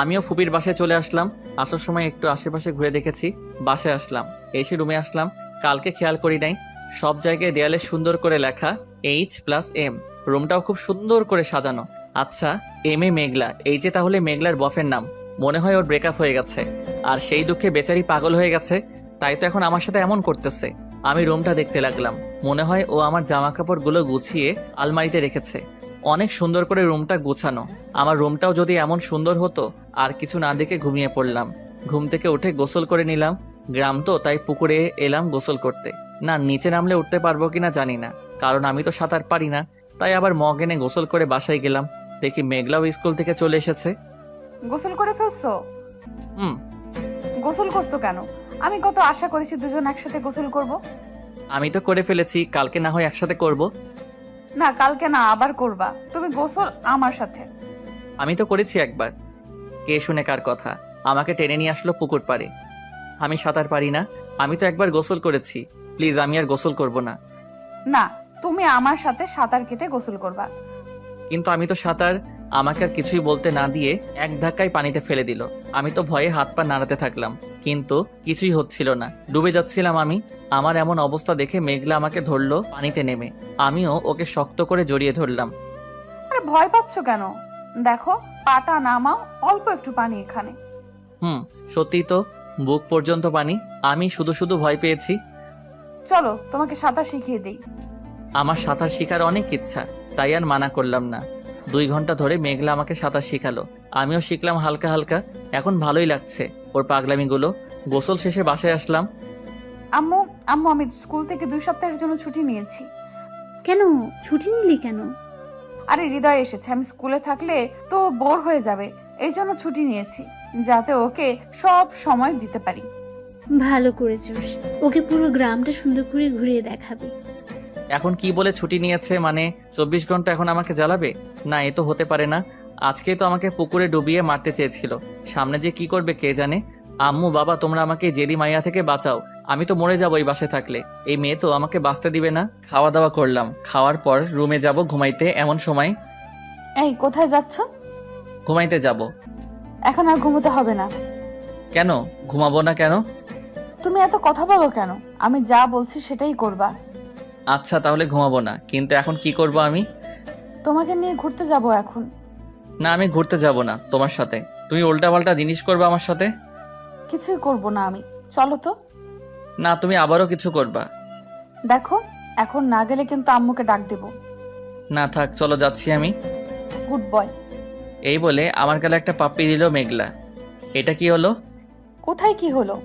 আমিও ফুপির বাসায় চলে আসলাম। আসার সময় একটু আশেপাশে ঘুরে দেখেছি। বাসায় আসলাম, এসে রুমে আসলাম। কালকে খেয়াল করি নাই, সব জায়গায় দেয়ালে সুন্দর করে লেখা H+M। রুমটাও খুব সুন্দর করে সাজানো। আচ্ছা, এম এ মেঘলা, এই যে তাহলে মেঘলার বফের নাম। মনে হয় ওর ব্রেকআপ হয়ে গেছে, আর সেই দুঃখে বেচারি পাগল হয়ে গেছে। তাই তো এখন আমার সাথে এমন করতেছে। আমি রুমটা দেখতে লাগলাম। মনে হয় ও আমার জামা কাপড়গুলো গুছিয়ে আলমারিতে রেখেছে। অনেক সুন্দর করে রুমটা গোছানো। আমার রুমটাও যদি এমন সুন্দর হতো। আর কিছু না দেখে ঘুমিয়ে পড়লাম। ঘুম থেকে উঠে গোসল করে নিলাম। গ্রাম তো, তাই পুকুরে এলাম গোসল করতে। না, নিচে নামলে উঠতে পারবো কিনা জানি না, কারণ আমি তো সাঁতার পারি না। তাই আবার মগ এনে গোসল করে বাসায় গেলাম। দেখি মেঘলাও স্কুল থেকে চলে এসেছে। গোসল করে ফেলছো? হুম। গোসল করছো কেন? আমি কত আশা করেছি দুজন একসাথে গোসল করব। আমি তো করে ফেলেছি, কালকে না হয় একসাথে করব। না, কালকে না, আবার করবা তুমি গোসল আমার সাথে। আমি তো করেছি একবার। কে শুনে কার কথা? আমাকে টেনে নিয়ে আসলো পুকুর পাড়ে। আমি সাঁতার পারি না। আমি তো একবার গোসল করেছি। প্লিজ, আমি আর গোসল করব না। না, তুমি আমার সাথে সাঁতার কেটে গোসল করবা। কিন্তু আমি তো সাঁতার। আমাকে আর কিছুই বলতে না দিয়ে এক ধাক্কায় পানিতে ফেলে দিল। আমি তো ভয়ে হাত পা নাড়াতে থাকলাম, কিন্তু কিছুই হচ্ছিল না। ডুবে যাচ্ছিলাম আমি। আমার এমন অবস্থা দেখে মেঘলা আমাকে ধরলো পানিতে নেমে। আমিও ওকে শক্ত করে জড়িয়ে ধরলাম। আরে ভয় পাচ্ছ কেন? দেখো, পাটা নামাও, অল্প একটু পানি এখানে। সত্যিই তো, বুক পর্যন্ত পানি। আমি শুধু শুধু ভয় পেয়েছি। চলো তোমাকে সাঁতার শিখিয়ে দেই। আমার সাঁতার শেখার অনেক ইচ্ছা, তাই আর মানা করলাম না। 2 ঘন্টা ধরে মেঘলা আমাকে সাঁতার শিখালো। আমিও শিখলাম হালকা হালকা। এখন ভালোই লাগছে ওর পাগলামিগুলো। গোসল শেষে বাসায় আসলাম। আম্মু, আম্মু, আমি স্কুল থেকে 2 সপ্তাহের জন্য ছুটি নিয়েছি। কেন ছুটি নিলি কেন? আরে হৃদয় এসেছে, আমি স্কুলে থাকলে তো বোর হয়ে যাবে, এই জন্য ছুটি নিয়েছি, যাতে ওকে সব সময় দিতে পারি। ভালো করেছিস, ওকে পুরো গ্রামটা সুন্দর করে ঘুরিয়ে দেখাবি। এখন কি বলে ছুটি নিয়েছে? মানে 24 ঘন্টা এখন আমাকে জ্বালাবে? না, এ তো হতে পারে না। আজকেই তো আমাকে পুকুরে ডুবিয়ে মারতে চেয়েছিল। সামনে যে কি করবে কে জানে। আম্মু, বাবা, তোমরা আমাকে জেদি মাইয়া থেকে বাঁচাও। আমি তো মরে যাবো এই বাসায় থাকলে। এই মেয়ে তো আমাকে বাঁচতে দিবে না। খাওয়া দাওয়া করলাম। খাওয়ার পর রুমে যাব ঘুমাইতে। এমন সময় এই কোথায় যাচ্ছ? ঘুমাইতে যাব। এখন আর ঘুমোতে হবে না। কেন ঘুমাবো না কেন? তুমি এত কথা বলো কেন? আমি যা বলছি সেটাই করবা। আচ্ছা, তাহলে ঘুমাবো না, কিন্তু এখন কি করব আমি? তোমাকে নিয়ে ঘুরতে যাব এখন। না, আমি ঘুরতে যাব না তোমার সাথে। তুমি উল্টাপাল্টা জিনিস করবে আমার সাথে। কিছুই করব না আমি, চলো তো। না, তুমি আবারও কিছু করবা। দেখো, এখন না গেলে কিন্তু আম্মুকে ডাক দেব। না থাক, চলো যাচ্ছি আমি। Good boy. এই বলে আমার গালে একটা পাপ্পি দিল মেঘলা। এটা কি হলো? কোথায় কি হলো?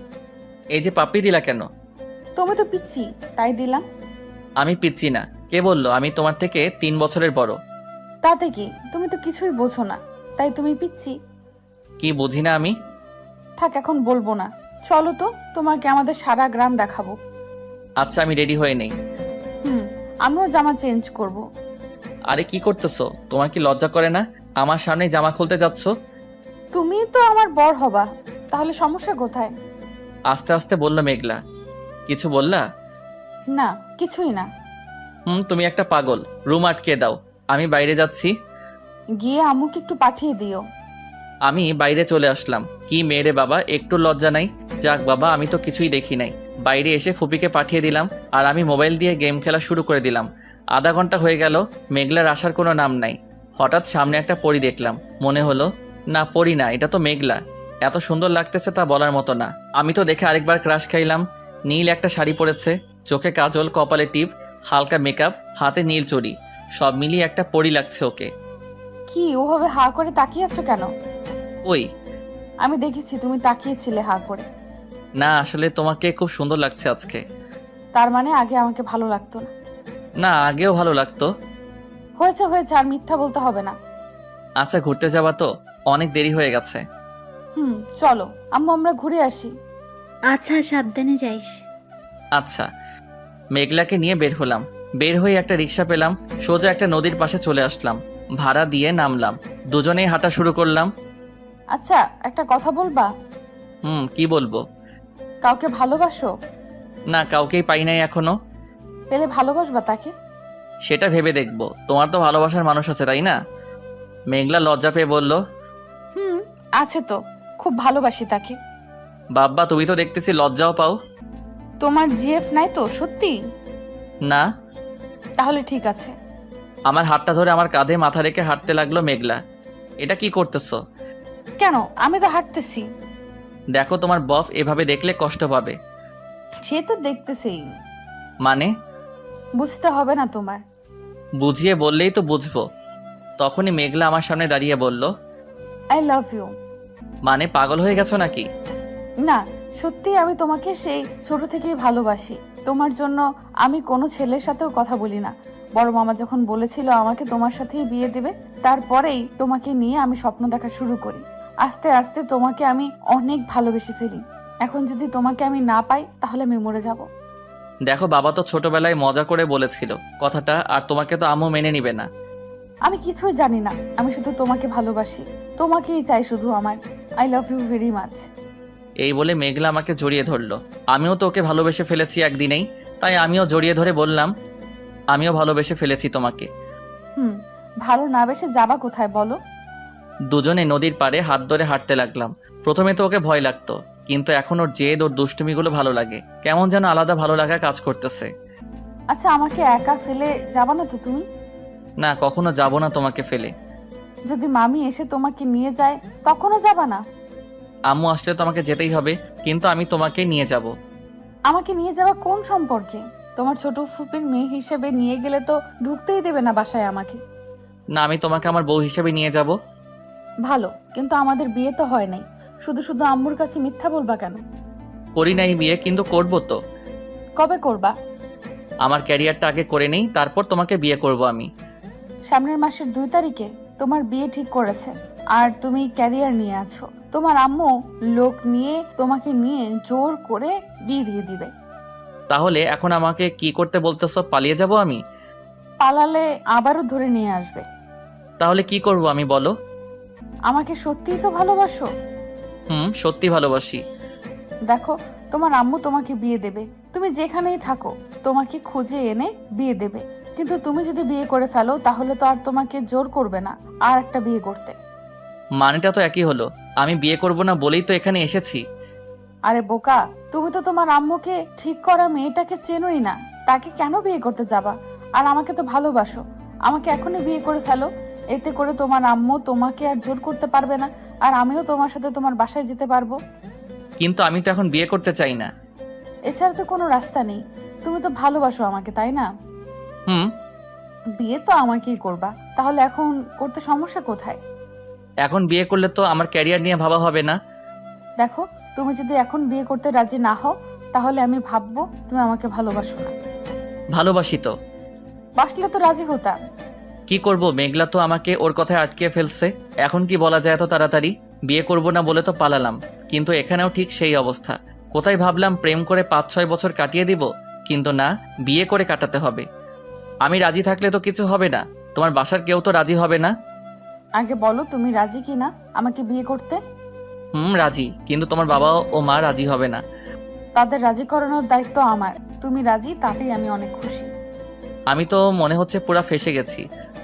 এই যে পাপ্পি দিলা কেন? তুমি তো পিচ্ছি, তাই দিলাম। আমি পিচ্ছি না। কে বললো? আমি তোমার থেকে 3 বছরের বড়। তাতে কি? তুমি তো কিছুই বোঝো না, তাই তুমি পিচ্ছি। কি বুঝি না আমি? থাক, এখন বলবো না। চলো তো, তোমাকে আমাদের সারা গ্রাম দেখাবো। আচ্ছা, আমি রেডি হয়ে নেই। আমিও জামা চেঞ্জ করব। আরে কি করতেছো? তোমার কি লজ্জা করে না? আমার সামনে জামা খুলতে যাচ্ছ। তুমি তো আমার বর হবা, তাহলে সমস্যা কোথায়? আস্তে আস্তে বললো মেঘলা। কিছু বললা? না, কিছুই না। তুমি একটা পাগল। রুম আটকে দাও, আমি বাইরে যাচ্ছি। গিয়ে আম্মুকে একটু পাঠিয়ে দিও। আমি বাইরে চলে আসলাম। কি মেয়েরে বাবা, একটু লজ্জা নাই? যাক বাবা, আমি তো কিছুই দেখি নাই। বাইরে এসে ফুপিকে পাঠিয়ে দিলাম, আর আমি মোবাইল দিয়ে গেম খেলা শুরু করে দিলাম। আধা ঘন্টা হয়ে গেল, মেঘলার আসার কোনো নাম নাই। হঠাৎ সামনে একটা পরী দেখলাম। মনে হলো না, পরী না, এটা তো মেঘলা। এত সুন্দর লাগতেছে তা বলার মতো না। আমি তো দেখে আরেকবার ক্রাশ খাইলাম। নীল একটা শাড়ি পরেছে, চোখে কাজল, কপালে টিপ, হালকা মেকআপ, হাতে নীল চুড়ি। সব মিলিয়ে একটা পরী লাগছে ওকে। কি ওভাবে হা করে তাকিয়ে আছো কেন? ওই আমি দেখেছি তুমি তাকিয়েছিলে হা করে। না, আসলে তোমাকে খুব সুন্দর লাগছে আজকে। তার মানে আগে আমাকে ভালো লাগতো না? না, আগেও ভালো লাগতো। হয়েছে হয়েছে, আর মিথ্যা বলতে হবে না। আচ্ছা, ঘুরতে যাবা তো? অনেক দেরি হয়ে গেছে। চলো আম্মু, আমরা ঘুরে আসি। আচ্ছা, সাবধানে যাইস। আচ্ছা। মেঘলাকে নিয়ে বের হলাম। বের হয়ে একটা রিক্সা পেলাম। সোজা একটা নদীর পাশে চলে আসলাম। ভাড়া দিয়ে নামলাম। দুজনেই হাঁটা শুরু করলাম। আচ্ছা, একটা কথা বলবা? কি বলবো? কাউকে ভালোবাসো? না, কাউকেই পাই নাই এখনো। পেলে ভালোবাসবা তাকে? সেটা ভেবে দেখবো। তোমার তো ভালোবাসার মানুষ আছে, তাই না? মেঘলা লজ্জা পেয়ে বলল। আছে তো, খুব ভালোবাসি তাকে। বাব্বা, তুমি তো দেখতেছি লজ্জাও পাও। তোমার জিএফ নাই তো সত্যি? না। তাহলে ঠিক আছে। আমার হাতটা ধরে আমার কাঁধে মাথা রেখে হাঁটতে লাগলো মেঘলা। এটা কি করতেছো? কেন? আমি তো হাঁটতেছি। দেখো, তোমার বফ এভাবে দেখলে কষ্ট পাবে। সে তো দেখতেছি। মানে? বুঝতে হবে না তোমার। বুঝিয়ে বললেই তো বুঝবো। তখনই মেঘলা আমার সামনে দাঁড়িয়ে বলল, আই লাভ ইউ। মানে পাগল হয়ে গেছো নাকি? না, সত্যি আমি তোমাকে সেই ছোট থেকেই ভালোবাসি। তোমার জন্য আমি কোনো ছেলের সাথেও কথা বলি না। বড় মামা যখন বলেছিল আমাকে তোমার সাথেই বিয়ে দেবে, তারপরেই তোমাকে নিয়ে আমি স্বপ্ন দেখা শুরু করি। আস্তে আস্তে তোমাকে আমি অনেক ভালোবেসে ফেলি। এখন যদি তোমাকে আমি না পাই তাহলে আমি মরে যাব। দেখো, বাবা তো ছোটবেলায় মজা করে বলেছিল কথাটা, আর তোমাকে তো আম্মু মেনে নিবে না। আমি কিছুই জানি না, আমি শুধু তোমাকে ভালোবাসি, তোমাকেই চাই শুধু আমার। I love you very much. এই বলে মেঘলা আমাকে জড়িয়ে ধরলো। আমিও তো ওকে ভালোবেসে ফেলেছি একদিনেই, তাই আমিও জড়িয়ে ধরে বললাম, আমিও ভালোবেসে ফেলেছি তোমাকে। ভালো না বেসে যাবা কোথায় বলো? দুজনে নদীর পাড়ে হাত ধরে হাঁটতে লাগলাম। প্রথমে তো ওকে ভয় লাগতো, কিন্তু এখন ওর জেদ, ওর দুষ্টুমিগুলো ভালো লাগে। কেমন যেন আলাদা ভালো লাগা কাজ করতেছে। আচ্ছা, আমাকে একা ফেলে যাবা না তো তুমি? না, কখনো যাব না তোমাকে ফেলে। যদি মামি এসে তোমাকে নিয়ে যায় তখনও যাবা না? আম্মু আসলে তো আমাকে যেতেই হবে, কিন্তু আমি তোমাকে নিয়ে যাব। আমাকে নিয়ে যাওয়া কোন সম্পর্কে? তোমার ছোট ফুপির মেয়ে হিসেবে নিয়ে গেলে তো ঢুকতেই দেবে না বাসায় আমাকে। না, আমি তোমাকে আমার বউ হিসেবে নিয়ে যাব। ভালো, কিন্তু আমাদের বিয়ে তো হয় নাই। শুধু শুধু আম্মুর কাছে মিথ্যা বলবা কেন? করি নাই বিয়ে, কিন্তু করব তো। কবে করবা? আমার ক্যারিয়ারটা আগে করে নেই, তারপর তোমাকে বিয়ে করব আমি। সামনের মাসের 2 তারিখে তোমার বিয়ে ঠিক করেছে, আর তুমি ক্যারিয়ার নিয়ে আছো। তোমার আম্মু লোক নিয়ে তোমাকে নিয়ে জোর করে বিয়ে দিয়ে দিবে। তাহলে এখন আমাকে কি করতে বলতেছো? পালিয়ে যাব আমি? পালালে আবারও ধরে নিয়ে আসবে। তাহলে কি করব আমি, বলো? আমাকে সত্যিই তো ভালোবাসো? সত্যি ভালোবাসি। দেখো, তোমার আম্মু তোমাকে বিয়ে দেবে, তুমি যেখানেই থাকো তোমাকে খুঁজে এনে বিয়ে দেবে। কিন্তু তুমি যদি বিয়ে করে ফেলো তাহলে তো আর তোমাকে জোর করবে না আর একটা বিয়ে করতে। মানেটা তো একই হলো, আমি বিয়ে করব না বলেই তো এখানে এসেছি। আরে বোকা, তুমি তো তোমার আম্মুকে ঠিক করা মেয়েটাকে চেনোই না, তাকে কেন বিয়ে করতে যাবা? আর আমাকে তো ভালোবাসো, আমাকে এখনই বিয়ে করে ফেলো। এতে করে তোমার আম্মু তোমাকে আর জোর করতে পারবে না, আর আমিও তোমার সাথে তোমার বাসায় যেতে পারবো। কিন্তু আমি তো এখন বিয়ে করতে চাই না। এছাড়া তো কোনো রাস্তা নেই। তুমি তো ভালোবাসো আমাকে, তাই না? হুম। বিয়ে তো আমাকেই করবা, তাহলে এখন করতে সমস্যা কোথায়? এখন বিয়ে করলে তো আমার ক্যারিয়ার নিয়ে ভাবা হবে না। দেখো, তুমি যদি এখন বিয়ে করতে রাজি না হও তাহলে আমি ভাববো তুমি আমাকে ভালোবাসো না। ভালোবাসি তো। বাসলে তো রাজি হতা। কি করব, মেঘলা তো আমাকে ওর কথায় আটকে ফেলছে। এখন কি বলা যায় এত তাড়াতাড়ি? বিয়ে করব না বলে তো পালালাম, কিন্তু এখানেও ঠিক সেই অবস্থা। কোথায় ভাবলাম প্রেম করে 5-6 বছর কাটিয়ে দিব, কিন্তু না, বিয়ে করে কাটাতে হবে। আমি রাজি থাকলে তো কিছু হবে না, তোমার বাসার কেউ তো রাজি হবে না। আগে বলো তুমি রাজি কি না আমাকে বিয়ে করতে? রাজি, কিন্তু তোমার বাবা ও মা রাজি হবে না। তাদের রাজি করানোর দায়িত্ব আমার। তুমি রাজি, তাতেই আমি অনেক খুশি। আমি তো মনে হচ্ছে পুরা ফেসে গেছি।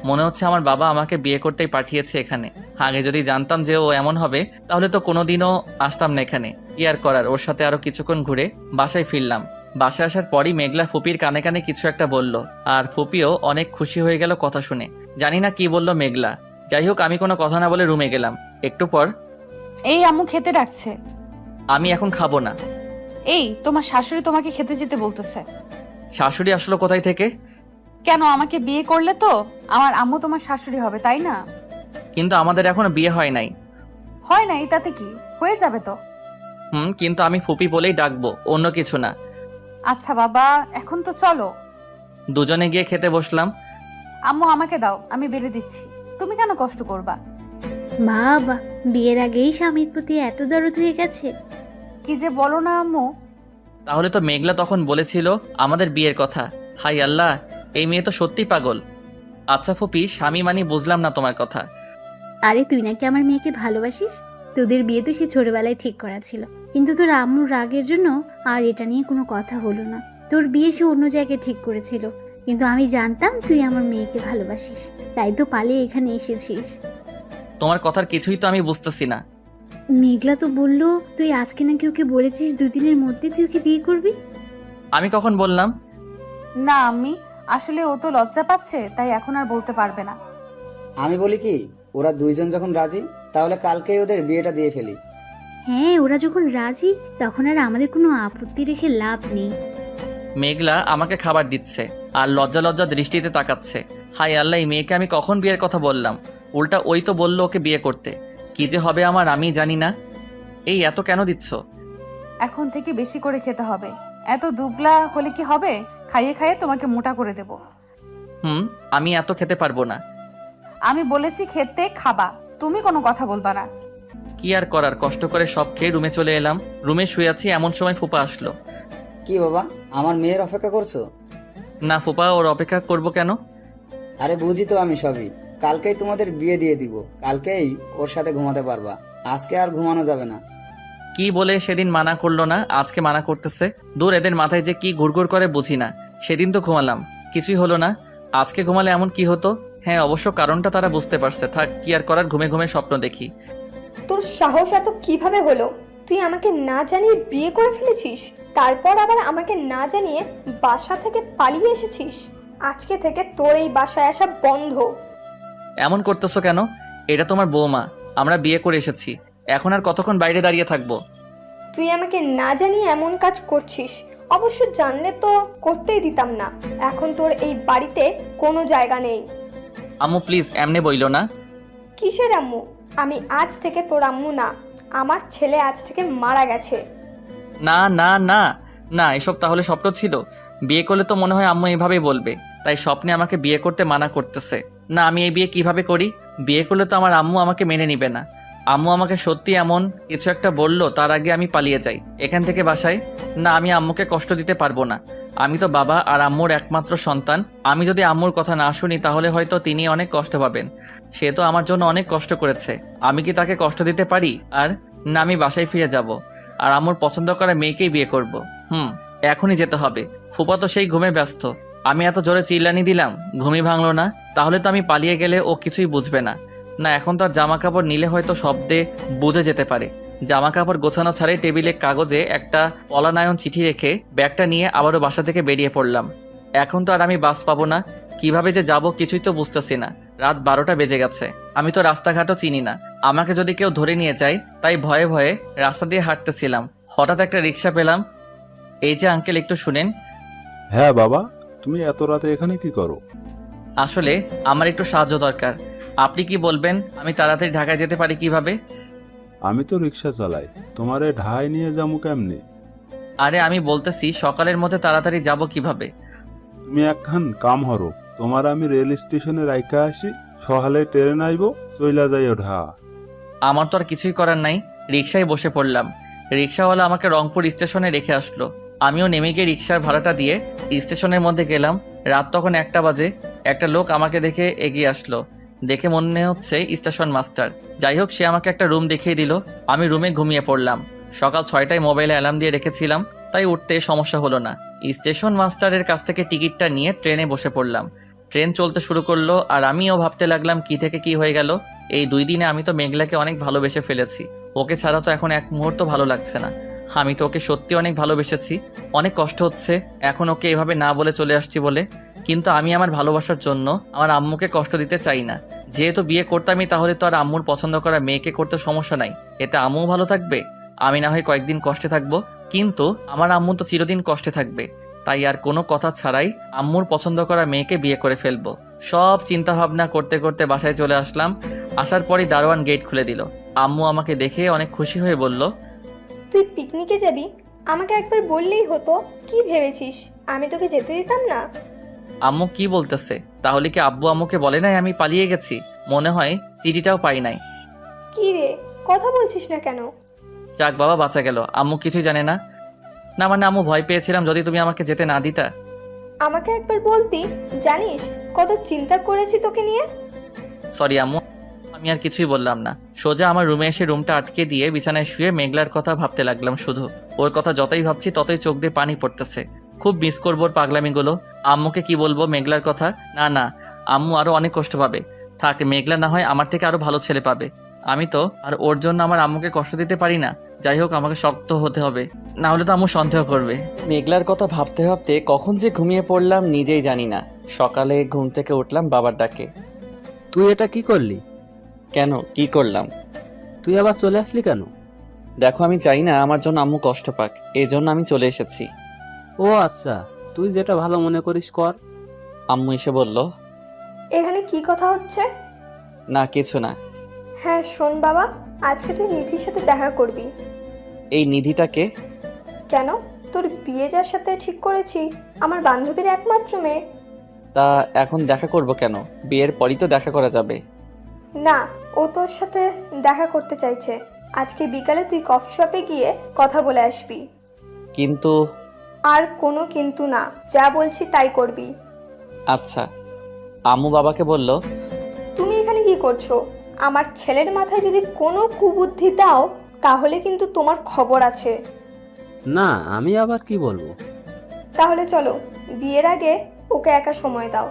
মনে হচ্ছে আমার বাবা আমাকে বিয়ে করতেই পাঠিয়েছে এখানে। আগে যদি জানতাম যে ও এমন হবে, তাহলে তো কোনোদিনও আসতাম না এখানে। কি আর করার, ওর সাথে আরো কিছুক্ষণ ঘুরে বাসায় ফিরলাম। বাসায় আসার পরই মেঘলা ফুপির কানে কানে কিছু একটা বলল, আর ফুপিও অনেক খুশি হয়ে গেল কথা শুনে। জানি না কি বলল মেঘলা। যাই হোক, আমি কোনো কথা না বলে রুমে গেলাম। একটু পর, এই আম্মু খেতে ডাকছে। আমি এখন খাবো না। এই তোমার শাশুড়ি তোমাকে খেতে যেতে বলতেছে। শাশুড়ি আসলো কোথায় থেকে? কেন, আমাকে বিয়ে করলে তো আমার আম্মু তোমার শাশুড়ি হবে, তাই না? কিন্তু আমাদের এখনো বিয়ে হয় নাই। হয় না, তাতে কি হয়ে যাবে তো। কিন্তু আমি ফুপি বলেই ডাকবো, অন্য কিছু না। আচ্ছা বাবা, এখন তো চলো। দুজনে গিয়ে খেতে বসলাম। আম্মু আমাকে দাও, আমি বেড়ে দিচ্ছি। তুমি কেন কষ্ট করবা? বাবা, বিয়ের আগেই স্বামীর প্রতি এত দরদ হয়ে গেছে। কি যে বলো না আম্মু। তাহলে তো মেঘলা তখন বলেছিল আমাদের বিয়ের কথা। হাই আল্লাহ, এই মেয়ে তো সত্যি পাগল। আচ্ছা ফুপি, স্বামী মানি বুঝলাম না তোমার কথা। আরে তুই নাকি আমার মেয়েকে ভালোবাসিস? তোদের বিয়ে তো সে ছোটবেলায় ঠিক করা ছিল, কিন্তু তোর আম্মুর রাগের জন্য আর এটা নিয়ে কোনো কথা হলো না। তোর বিয়ে সে অন্য জায়গায় ঠিক করেছিল, কিন্তু আমি জানতাম তুই আমার মেয়েকে ভালোবাসিস, তাই তো পালিয়ে এখানে এসেছিস। তোমার কথার কিছুই তো আমি বুঝতেছি না। মেঘলা তো বললো তুই আজকে নাকি ওকে বলেছিস 2 দিনের মধ্যে তুই ওকে বিয়ে করবি। আমি কখন বললাম? না আম্মি, আসলে ও তো লজ্জা পাচ্ছে, তাই এখন আর বলতে পারবে না। আমি বলি কি, ওরা দুইজন যখন রাজি তাহলে কালকেই ওদের বিয়েটা দিয়ে ফেলি। হ্যাঁ, ওরা যখন রাজি তখন আর আমাদের কোনো আপত্তি রেখে লাভ নেই। মেঘলা আমাকে খাবার দিচ্ছে আর লজ্জা লজ্জা দৃষ্টিতে তাকাচ্ছে। হাই আল্লাহ, এই মেয়েকে আমি কখন বিয়ের কথা বললাম? উল্টা ওই তো বললো ওকে বিয়ে করতে। কি যে হবে আমার আমি জানি না। এই এত কেন দিচ্ছ? এখন থেকে বেশি করে খেতে হবে। এত দুবলা হলে কি হবে? খাইয়ে খাইয়ে তোমাকে মোটা করে দেব। আমি এত খেতে পারবো না। আমি বলেছি খেতে খাবা, তুমি কোনো কথা বলবা না। কি আর করার, কষ্ট করে সব খেয়ে রুমে চলে এলাম। রুমে শুয়ে আছি, এমন সময় ফুপা আসলো। কি বাবা, আমার মেয়ের অপেক্ষা করছো? না ফুপা, ওর অপেক্ষা করব কেন? আরে বুঝি তো আমি সবই। কালকেই তোমাদের বিয়ে দিয়ে দিব, কালকেই ওর সাথে ঘুমাতে পারবা। আজকে আর ঘুমানো যাবে না। কি বলে সেদিন মানা করলো না, আজকে মানা করতেছে? দূর, এদের মাথায় যে কি ঘুরঘুর করে বুঝি না। সেদিন তো ঘুমালাম, কিছুই হলো না। আজকে ঘুমালে এমন কি হতো? হ্যাঁ, অবশ্য কারণটা তারা বুঝতে পারছে। থাক, কি আর করার, ঘুমে ঘুমে স্বপ্ন দেখি। তোর সাহস এত কিভাবে হলো? তুই আমাকে না জানিয়ে বিয়ে করে ফেলেছিস, তারপর আবার আমাকে না জানিয়ে বাসা থেকে পালিয়ে এসেছিস। আজকে থেকে তোর এই বাসায় আসা বন্ধ। এমন করতেছো কেন? এটা তোমার বৌমা, আমরা বিয়ে করে এসেছি। এখন আর কতক্ষণ বাইরে দাঁড়িয়ে থাকবো? তুই আমাকে না জানিয়ে এমন কাজ করছিস। অবশ্য জানলে তো করতেই দিতাম না। এখন তোর এই বাড়িতে কোনো জায়গা নেই। আম্মু প্লিজ, এমনি বইলো না। কিসের আম্মু? আমি আজ থেকে তোর আম্মু না। আমার ছেলে আজ থেকে মারা গেছে। না না না না, এসব তাহলে স্বপ্ন ছিল? বিয়ে করলে তো মনে হয় আম্মু এইভাবেই বলবে, তাই স্বপ্নে আমাকে বিয়ে করতে মানা করতেছে। না, আমি এই বিয়ে কিভাবে করি? বিয়ে করলে তো আমার আম্মু আমাকে মেনে নিবে না। আম্মু আমাকে সত্যি এমন কিছু একটা বললো, তার আগে আমি পালিয়ে যাই এখান থেকে বাসায়। না, আমি আম্মুকে কষ্ট দিতে পারবো না। আমি তো বাবা আর আম্মুর একমাত্র সন্তান। আমি যদি আম্মুর কথা না শুনি তাহলে হয়তো তিনি অনেক কষ্ট পাবেন। সে তো আমার জন্য অনেক কষ্ট করেছে, আমি কি তাকে কষ্ট দিতে পারি? আর না, আমি বাসায় ফিরে যাব আর আম্মুর পছন্দ করা মেয়েকেই বিয়ে করব। এখনই যেতে হবে। ফুপা তো সেই ঘুমে ব্যস্ত। আমি এত জোরে চিল্লানি দিলাম, ঘুমই ভাঙলো না। তাহলে তো আমি পালিয়ে গেলে ও কিছুই বুঝবে না। না, এখন তার জামা কাপড় নিলে হয়তো শব্দে বুঝে যেতে পারে। জামা কাপড় গোছানো ছাড়াই টেবিলে কাগজে একটা পলানায়ন চিঠি রেখে ব্যাগটা নিয়ে আবারও বাসা থেকে বেরিয়ে পড়লাম। এখন তো আর আমি বাস পাবো না। কিভাবে যে যাব কিছুই তো বুঝতেছি না। রাত 12টা বেজে গেছে। আমি তো রাস্তাঘাটও চিনি না। আমাকে যদি কেউ ধরে নিয়ে যায়, তাই ভয়ে ভয়ে রাস্তা দিয়ে হাঁটতেছিলাম। হঠাৎ একটা রিক্সা পেলাম। এই যে আঙ্কেল, একটু শুনেন। হ্যাঁ বাবা, তুমি এত রাতে এখানে কি করো? আসলে আমার একটু সাহায্য দরকার। আপনি কি বলবেন আমি তাড়াতাড়ি ঢাকায় যেতে পারি কিভাবে? আমি তো রিক্সা চালাই, তোমারে ঢাই নিয়ে যাবো কেমনে? আরে আমি বলতেছি সকালের মধ্যে তাড়াতাড়ি যাব কিভাবে? তুমি একখান কাম হরো, তোমার আমি রেল স্টেশনে রাইখা আসি, সহালে ট্রেন আইবো, চইলা যাইও ঢা। আমার তো আর কিছুই করার নাই। রিক্সায় বসে পড়লাম। রিক্সাওয়ালা আমাকে রংপুর স্টেশনে রেখে আসলো। আমিও নেমে গিয়ে রিক্সার ভাড়াটা দিয়ে স্টেশনের মধ্যে গেলাম। রাত তখন 1টা বাজে। একটা লোক আমাকে দেখে এগিয়ে আসলো। দেখে মনে হচ্ছে স্টেশন মাস্টার। যাই হোক, সে আমাকে একটা রুম দেখিয়ে দিল। আমি রুমে ঘুমিয়ে পড়লাম। সকাল 6টায় মোবাইলে অ্যালার্ম দিয়ে রেখেছিলাম, তাই উঠতে সমস্যা হলো না। স্টেশন মাস্টারের কাছ থেকে টিকিটটা নিয়ে ট্রেনে বসে পড়লাম। ট্রেন চলতে শুরু করলো আর আমিও ভাবতে লাগলাম কি থেকে কি হয়ে গেল। এই 2 দিনে আমি তো মেঘলাকে অনেক ভালোবেসে ফেলেছি। ওকে ছাড়া তো এখন এক মুহূর্ত ভালো লাগছে না। আমি তো ওকে সত্যি অনেক ভালোবেসেছি। অনেক কষ্ট হচ্ছে এখন ওকে এভাবে না বলে চলে আসছি বলে। কিন্তু আমি আমার ভালোবাসার জন্য আমার আম্মুকে কষ্ট দিতে চাই না। যেহেতু বিয়ে করতামই, তাহলে তো আর আম্মুর পছন্দ করা মেয়েকে করতে সমস্যা নাই। এতে আম্মুও ভালো থাকবে, আমি না হয় কয়েকদিন কষ্টে থাকবো। কিন্তু আমার আম্মু তো চিরদিন কষ্টে থাকবে। তাই আর কোনো কথা ছাড়াই আম্মুর পছন্দ করা মেয়েকে বিয়ে করে ফেলবো। সব চিন্তা ভাবনা করতে করতে বাসায় চলে আসলাম। আসার পরই দারোয়ান গেট খুলে দিল। আম্মু আমাকে দেখে অনেক খুশি হয়ে বলল, তুই পিকনিকে যাবি? আমাকে একবার বললেই হতো। কি ভেবেছিস আমি তোকে যেতে দিতাম না? আম্মু কি বলতেছে? তাহলে কি আব্বু আম্মুকে বলে নাই আমি পালিয়ে গেছি? মনে হয় চিঠিটাও পাই নাই। কি রে, কথা বলছিস না কেন? যাক বাবা, বাঁচা গেল। আম্মু কিছুই জানে না? না মানে আম্মু, ভয় পেয়েছিলাম যদি তুমি আমাকে যেতে না দিতা। আমাকে একবার বলতি। জানিস কত চিন্তা করেছি তোকে নিয়ে। সরি আম্মু, আমি আর কিছুই বললাম না। সোজা আমার রুমে এসে রুমটা আটকে দিয়ে বিছানায় শুয়ে মেঘলার কথা ভাবতে লাগলাম শুধু। ওর কথা যতই ভাবছি ততই চোখ দিয়ে পানি পড়তেছে। খুব মিস করবো ওর পাগলামিগুলো। আম্মুকে কি বলবো মেঘলার কথা? না না, আম্মু আরো অনেক কষ্ট পাবে। থাক, মেঘলা না হয় আমার থেকে আরো ভালো ছেলে পাবে। আমি তো আর ওর জন্য আমার আম্মুকে কষ্ট দিতে পারি না। যাই হোক, আমাকে শক্ত হতে হবে, না হলে তো আম্মু সন্দেহ করবে। মেঘলার কথা ভাবতে ভাবতে কখন যে ঘুমিয়ে পড়লাম নিজেই জানি না। সকালে ঘুম থেকে উঠলাম বাবার ডাকে। তুই এটা কি করলি? কেন, কি করলাম? তুই আবার চলে আসলি কেন? দেখো, আমি চাই না আমার জন্য আম্মু কষ্ট পাক, এই জন্য আমি চলে এসেছি। ও আচ্ছা, তুই যেটা ভালো মনে করিস কর। আম্মু এসে বলল, এখানে কি কথা হচ্ছে? না কিছু না। হ্যাঁ শোন বাবা, আজকে তুই নিধির সাথে দেখা করবি। এই নিধিটাকে? কেন? তোর বিয়ে যার সাথে ঠিক করেছি, আমার বান্ধবীর একমাত্র মেয়ে। তা এখন দেখা করব কেন? বিয়ের পরই তো দেখা করা যাবে। না, ও তোর সাথে দেখা করতে চাইছে। আজকে বিকালে তুই কফি শপে গিয়ে কথা বলে আসবি। কিন্তু আর কোনো কিন্তু না, যা বলছি তাই করবি। আচ্ছা। আম্মু বাবাকে বলল, তুমি এখানে কি করছো? আমার ছেলের মাথায় যদি কোনো কুবুদ্ধি দাও তাহলে কিন্তু তোমার খবর আছে। না, আমি আবার কি বলবো? তাহলে চলো, বিয়ের আগে ওকে একা সময় দাও।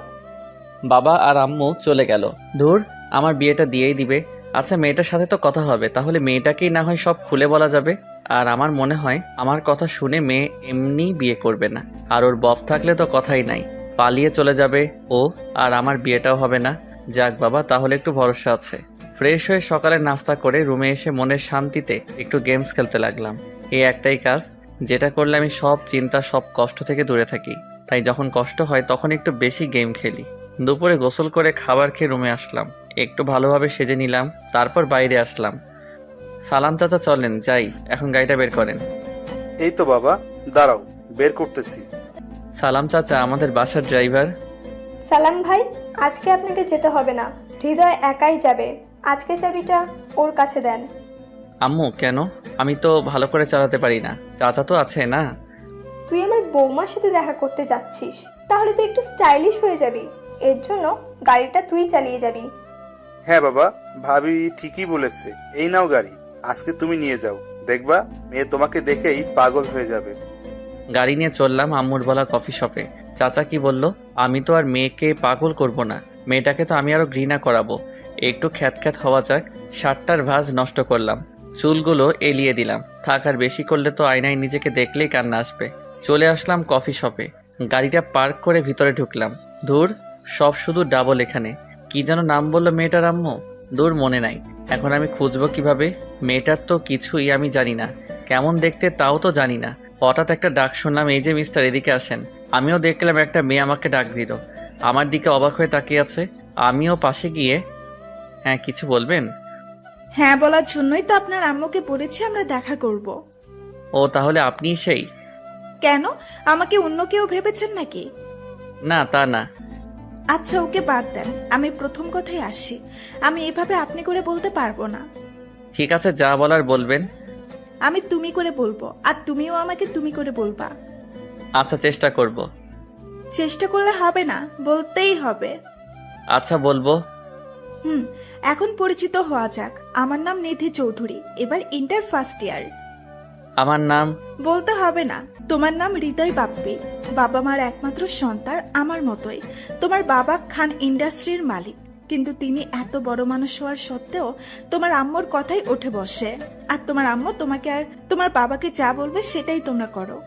বাবা আর আম্মু চলে গেল। ধুর, আমার বিয়েটা দিয়েই দিবে। আচ্ছা, মেয়েটার সাথে তো কথা হবে, তাহলে মেয়েটাকেই না হয় সব খুলে বলা যাবে। আর আমার মনে হয় আমার কথা শুনে মেয়ে এমনি বিয়ে করবে না। আর ওর বফ থাকলে তো কথাই নাই, পালিয়ে চলে যাবে ও, আর আমার বিয়েটাও হবে না। যাক বাবা, তাহলে একটু ভরসা আছে। ফ্রেশ হয়ে সকালে নাস্তা করে রুমে এসে মনের শান্তিতে একটু গেমস খেলতে লাগলাম। এই একটাই কাজ যেটা করলে আমি সব চিন্তা সব কষ্ট থেকে দূরে থাকি। তাই যখন কষ্ট হয় তখন একটু বেশি গেম খেলি। দুপুরে গোসল করে খাবার খেয়ে রুমে আসলাম, একটু ভালোভাবে সেজে নিলাম, তারপর বাইরে আসলাম। সালাম চাচা, চলেন যাই, এখন গাড়িটা বের করেন। এই তো বাবা, দাঁড়াও, বের করতেছি। সালাম চাচা আমাদের বাসার ড্রাইভার। সালাম ভাই, আজকে আপনাকে যেতে হবে না, হৃদয় একাই যাবে। আজকে চাবিটা ওর কাছে দেন। আম্মু কেন? আমি তো ভালো করে চালাতে পারি না, চাচা তো আছে না। তুই আমার বৌমার সাথে দেখা করতে যাচ্ছিস, তাহলে তুই একটু স্টাইলিশ হয়ে যাবি। এর জন্য গাড়িটা তুই চালিয়ে যাবি। হ্যাঁ বাবা, ভাবি ঠিকই বলেছে। এই নাও গাড়ি, আজকে তুমি নিয়ে যাও, দেখবা মেয়ে তোমাকে দেখেই পাগল হয়ে যাবে। গাড়ি নিয়ে চললাম আম্মুর বলা কফি শপে। চাচা কি বলল? আমি তো আর মেয়েকে পাগল করব না, মেয়েটাকে তো আমি আরো ঘৃণা করাবো। একটু খ্যাত হওয়া যাক। শার্টটার ভাঁজ নষ্ট করলাম, চুলগুলো এলিয়ে দিলাম। থাক, আর বেশি করলে তো আয়নায় নিজেকে দেখলেই কান্না আসবে। চলে আসলাম কফি শপে, গাড়িটা পার্ক করে ভিতরে ঢুকলাম। ধুর, সব শুধু ডাবল। এখানে কি যেন নাম বললো মেয়েটার আম্মু? দূর, মনে নাই। এখন আমি খুঁজবো কিভাবে? মেয়েটার তো কিছুই আমি জানি না, কেমন দেখতে তাও তো জানি না। হঠাৎ একটা ডাক শুনলাম, এই যে মিস্টার, এদিকে আসেন। আমিও দেখলাম একটা মেয়ে আমাকে ডাক দিল, আমার দিকে অবাক হয়ে তাকিয়ে আছে। আমিও পাশে গিয়ে, হ্যাঁ কিছু বলবেন? হ্যাঁ বলার জন্যই তো আপনার আম্মুকে বলেছি আমরা দেখা করব। ও, তাহলে আপনিই সেই? কেন, আমাকে অন্য কেউ ভেবেছেন নাকি? না, তা না। আচ্ছা ওকে বাদ দেন, আমি প্রথম কথাই আসি। আমি এভাবে আপনি করে বলতে পারবো না। ঠিক আছে, যা বলার বলবেন। আমি তুমি করে বলবো, আর তুমিও আমাকে তুমি করে বলবা। আচ্ছা, চেষ্টা করব। চেষ্টা করলে হবে না, বলতেই হবে। আচ্ছা, বলবো। এখন পরিচিত হওয়া যাক। আমার নাম নিধি চৌধুরী, এবার ইন্টার ফার্স্ট ইয়ার। আমার নাম? বলতে হবে না, তোমার নাম হৃদয় বাপ্পি। বাবা মার একমাত্র সন্তান, আমার মতোই। তোমার বাবা খান ইন্ডাস্ট্রির মালিক, কিন্তু তিনি এত বড় মানুষ হওয়ার সত্ত্বেও তোমার আম্মুর কথাই ওঠে বসে। আর তোমার আম্মু তোমাকে আর তোমার বাবাকে যা বলবে সেটাই তোমরা করো।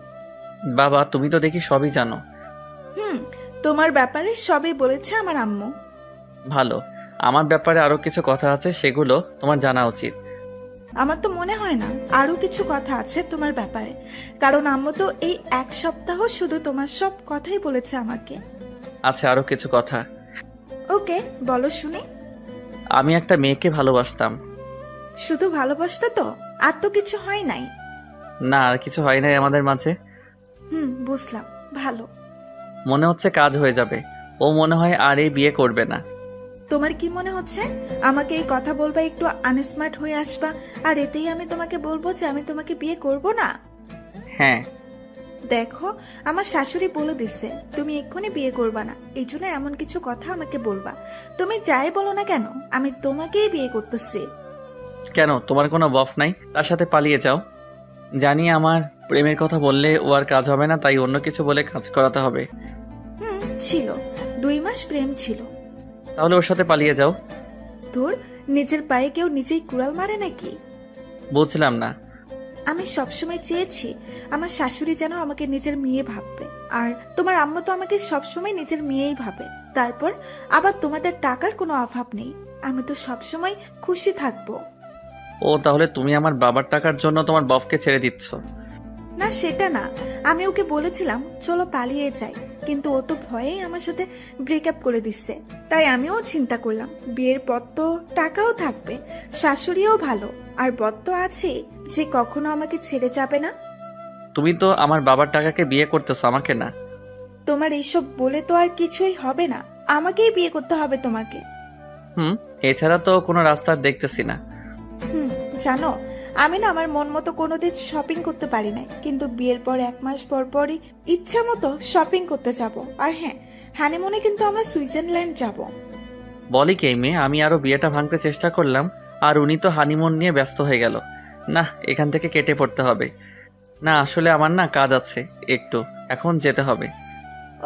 বাবা, তুমি তো দেখি সবই জানো। তোমার ব্যাপারে সবই বলেছে আমার আম্মু। ভালো, আমার ব্যাপারে আরো কিছু কথা আছে, সেগুলো তোমার জানা উচিত। আমার তো মনে হয় না, আরো কিছু কথা আছে তোমার ব্যাপারে, কারণ আম্মু তো এই এক সপ্তাহ শুধু তোমার সব কথাই বলেছে আমাকে। আচ্ছা, আরো কিছু কথা। ওকে, বলো শুনি। আমি একটা মেয়েকে ভালোবাসতাম। শুধু ভালোবাসতে তো, আর তো কিছু হয় নাই? না, আর কিছু হয় নাই আমাদের মাঝে। বুঝলাম, ভালো। মনে হচ্ছে কাজ হয়ে যাবে। ও মনে হয় আর এই বিয়ে করবে না। তোমার কি মনে হচ্ছে আমাকে এই কথা বলবা একটু আনস্মার্ট হয়ে আসবা, আর এতেই আমি তোমাকে বলবো যে আমি তোমাকে বিয়ে করব না? হ্যাঁ। দেখো, আমার শাশুড়ি বলে দিচ্ছে তুমি এক্ষুনি বিয়ে করবা না, এই জন্য এমন কিছু কথা আমাকে বলবা। তুমি যাই বলো না কেন, আমি তোমাকেই বিয়ে করতেছি। কেন, তোমার কোনো বফ নাই? তার সাথে পালিয়ে যাও। জানি আমার প্রেমের কথা বললে ও আর কাজ হবে না, তাই অন্য কিছু বলে কাজ করাতে হবে। ছিল, 2 মাস প্রেম ছিল। তাহলে ওর সাথে পালিয়ে যাও। তোর নিজের পায়ে কেউ নিজেই কুড়াল মারে নাকি? বুঝলাম না। আমি সবসময় চেয়েছি আমার শাশুড়ি যেন আমাকে নিজের মেয়ে ভাববে, আর তোমার আম্মু তো আমাকে সবসময় নিজের মেয়েই ভাবে। তারপর আবার তোমাদের টাকার কোনো অভাব নেই, আমি তো সবসময় খুশি থাকবো। ও, তাহলে তুমি আমার বাবার টাকার জন্য তোমার বফকে ছেড়ে দিচ্ছ? না সেটা না, আমি ওকে বলেছিলাম চলো পালিয়ে যাই, কিন্তু ও তো ভয়েই আমার সাথে ব্রেকআপ করে দিচ্ছে। তাই আমিও চিন্তা করলাম বিয়ের পর তো টাকাও থাকবে, শাশুড়িও ভালো, আর বর তো আছে যে কখনো আমাকে ছেড়ে যাবে না। তুমি তো আমার বাবার টাকাকে বিয়ে করতেছো, আমাকে না। তোমার এইসব বলে তো আর কিছুই হবে না, আমাকেই বিয়ে করতে হবে তোমাকে। এছাড়া তো কোনো রাস্তা আর দেখতেছি না। জানো, আমি না আমার মন মতো কোনোদিন শপিং করতে পারি নাই, কিন্তু বিয়ের পর 1 মাস পর পরই ইচ্ছা মতো শপিং করতে যাব। আর হ্যাঁ, হানিমুনে কিন্তু আমরা সুইজারল্যান্ড যাব। বলি কে মেয়ে, আমি আরো বিয়েটা ভাঙতে চেষ্টা করলাম আর উনি তো হানিমুন নিয়ে ব্যস্ত হয়ে গেল। না, এখান থেকে কেটে পড়তে হবে। না আসলে আমার না কাজ আছে একটু, এখন যেতে হবে।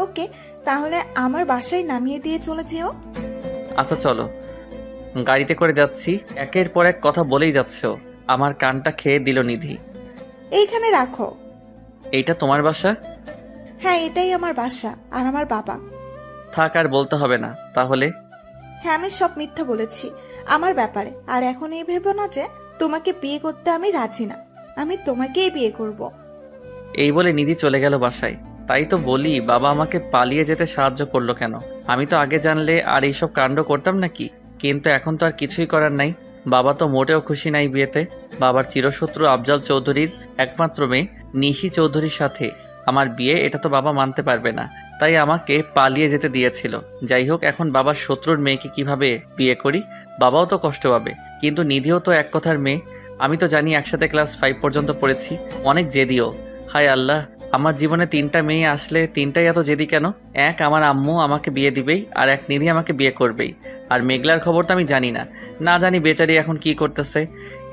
ওকে, তাহলে আমার বাসায় নামিয়ে দিয়ে চলে যেও। আচ্ছা চলো। গাড়িতে করে যাচ্ছি, একের পর এক কথা বলেই যাচ্ছে ও। আমার কানটা খেয়ে দিল নিধি। এইখানে রাখো। এইটা তোমার বাসা? হ্যাঁ, এটাই আমার বাসা আর আমার বাবা। থাক, আর বলতে হবে না তাহলে। হ্যাঁ, আমি সব মিথ্যা বলেছি আমার ব্যাপারে। আর এখন এই ভেবো না যে তোমাকে বিয়ে করতে আমি রাজি না, আমি তোমাকেই বিয়ে করব। এই বলে নিধি চলে গেল বাসায়। তাই তো বলি, বাবা আমাকে পালিয়ে যেতে সাহায্য করলো কেন? আমি তো আগে জানলে আর এইসব কাণ্ড করতাম নাকি? কিন্তু এখন তো আর কিছুই করার নাই। বাবা তো মোটেও খুশি নাই বিয়েতে। বাবার চিরশত্রু আফজাল চৌধুরীর একমাত্র মেয়ে নিশি চৌধুরীর সাথে আমার বিয়ে, এটা তো বাবা মানতে পারবে না। তাই আমাকে পালিয়ে যেতে দিয়েছিল। যাই হোক, এখন বাবার শত্রুর মেয়েকে কিভাবে বিয়ে করি? বাবাও তো কষ্ট পাবে, কিন্তু নিধিও তো এক কথার মেয়ে। আমি তো জানি একসাথে ক্লাস 5 পর্যন্ত পড়েছি। অনেক জেদিও। হায় আল্লাহ, আমার জীবনে 3টা মেয়ে আসলে 3টাই এত জেদি কেন? এক আমার আম্মু আমাকে বিয়ে দিবেই, আর এক নিধি আমাকে বিয়ে করবেই। আর মেঘলার খবর তো আমি জানি না, না জানি বেচারি এখন কি করতেছে।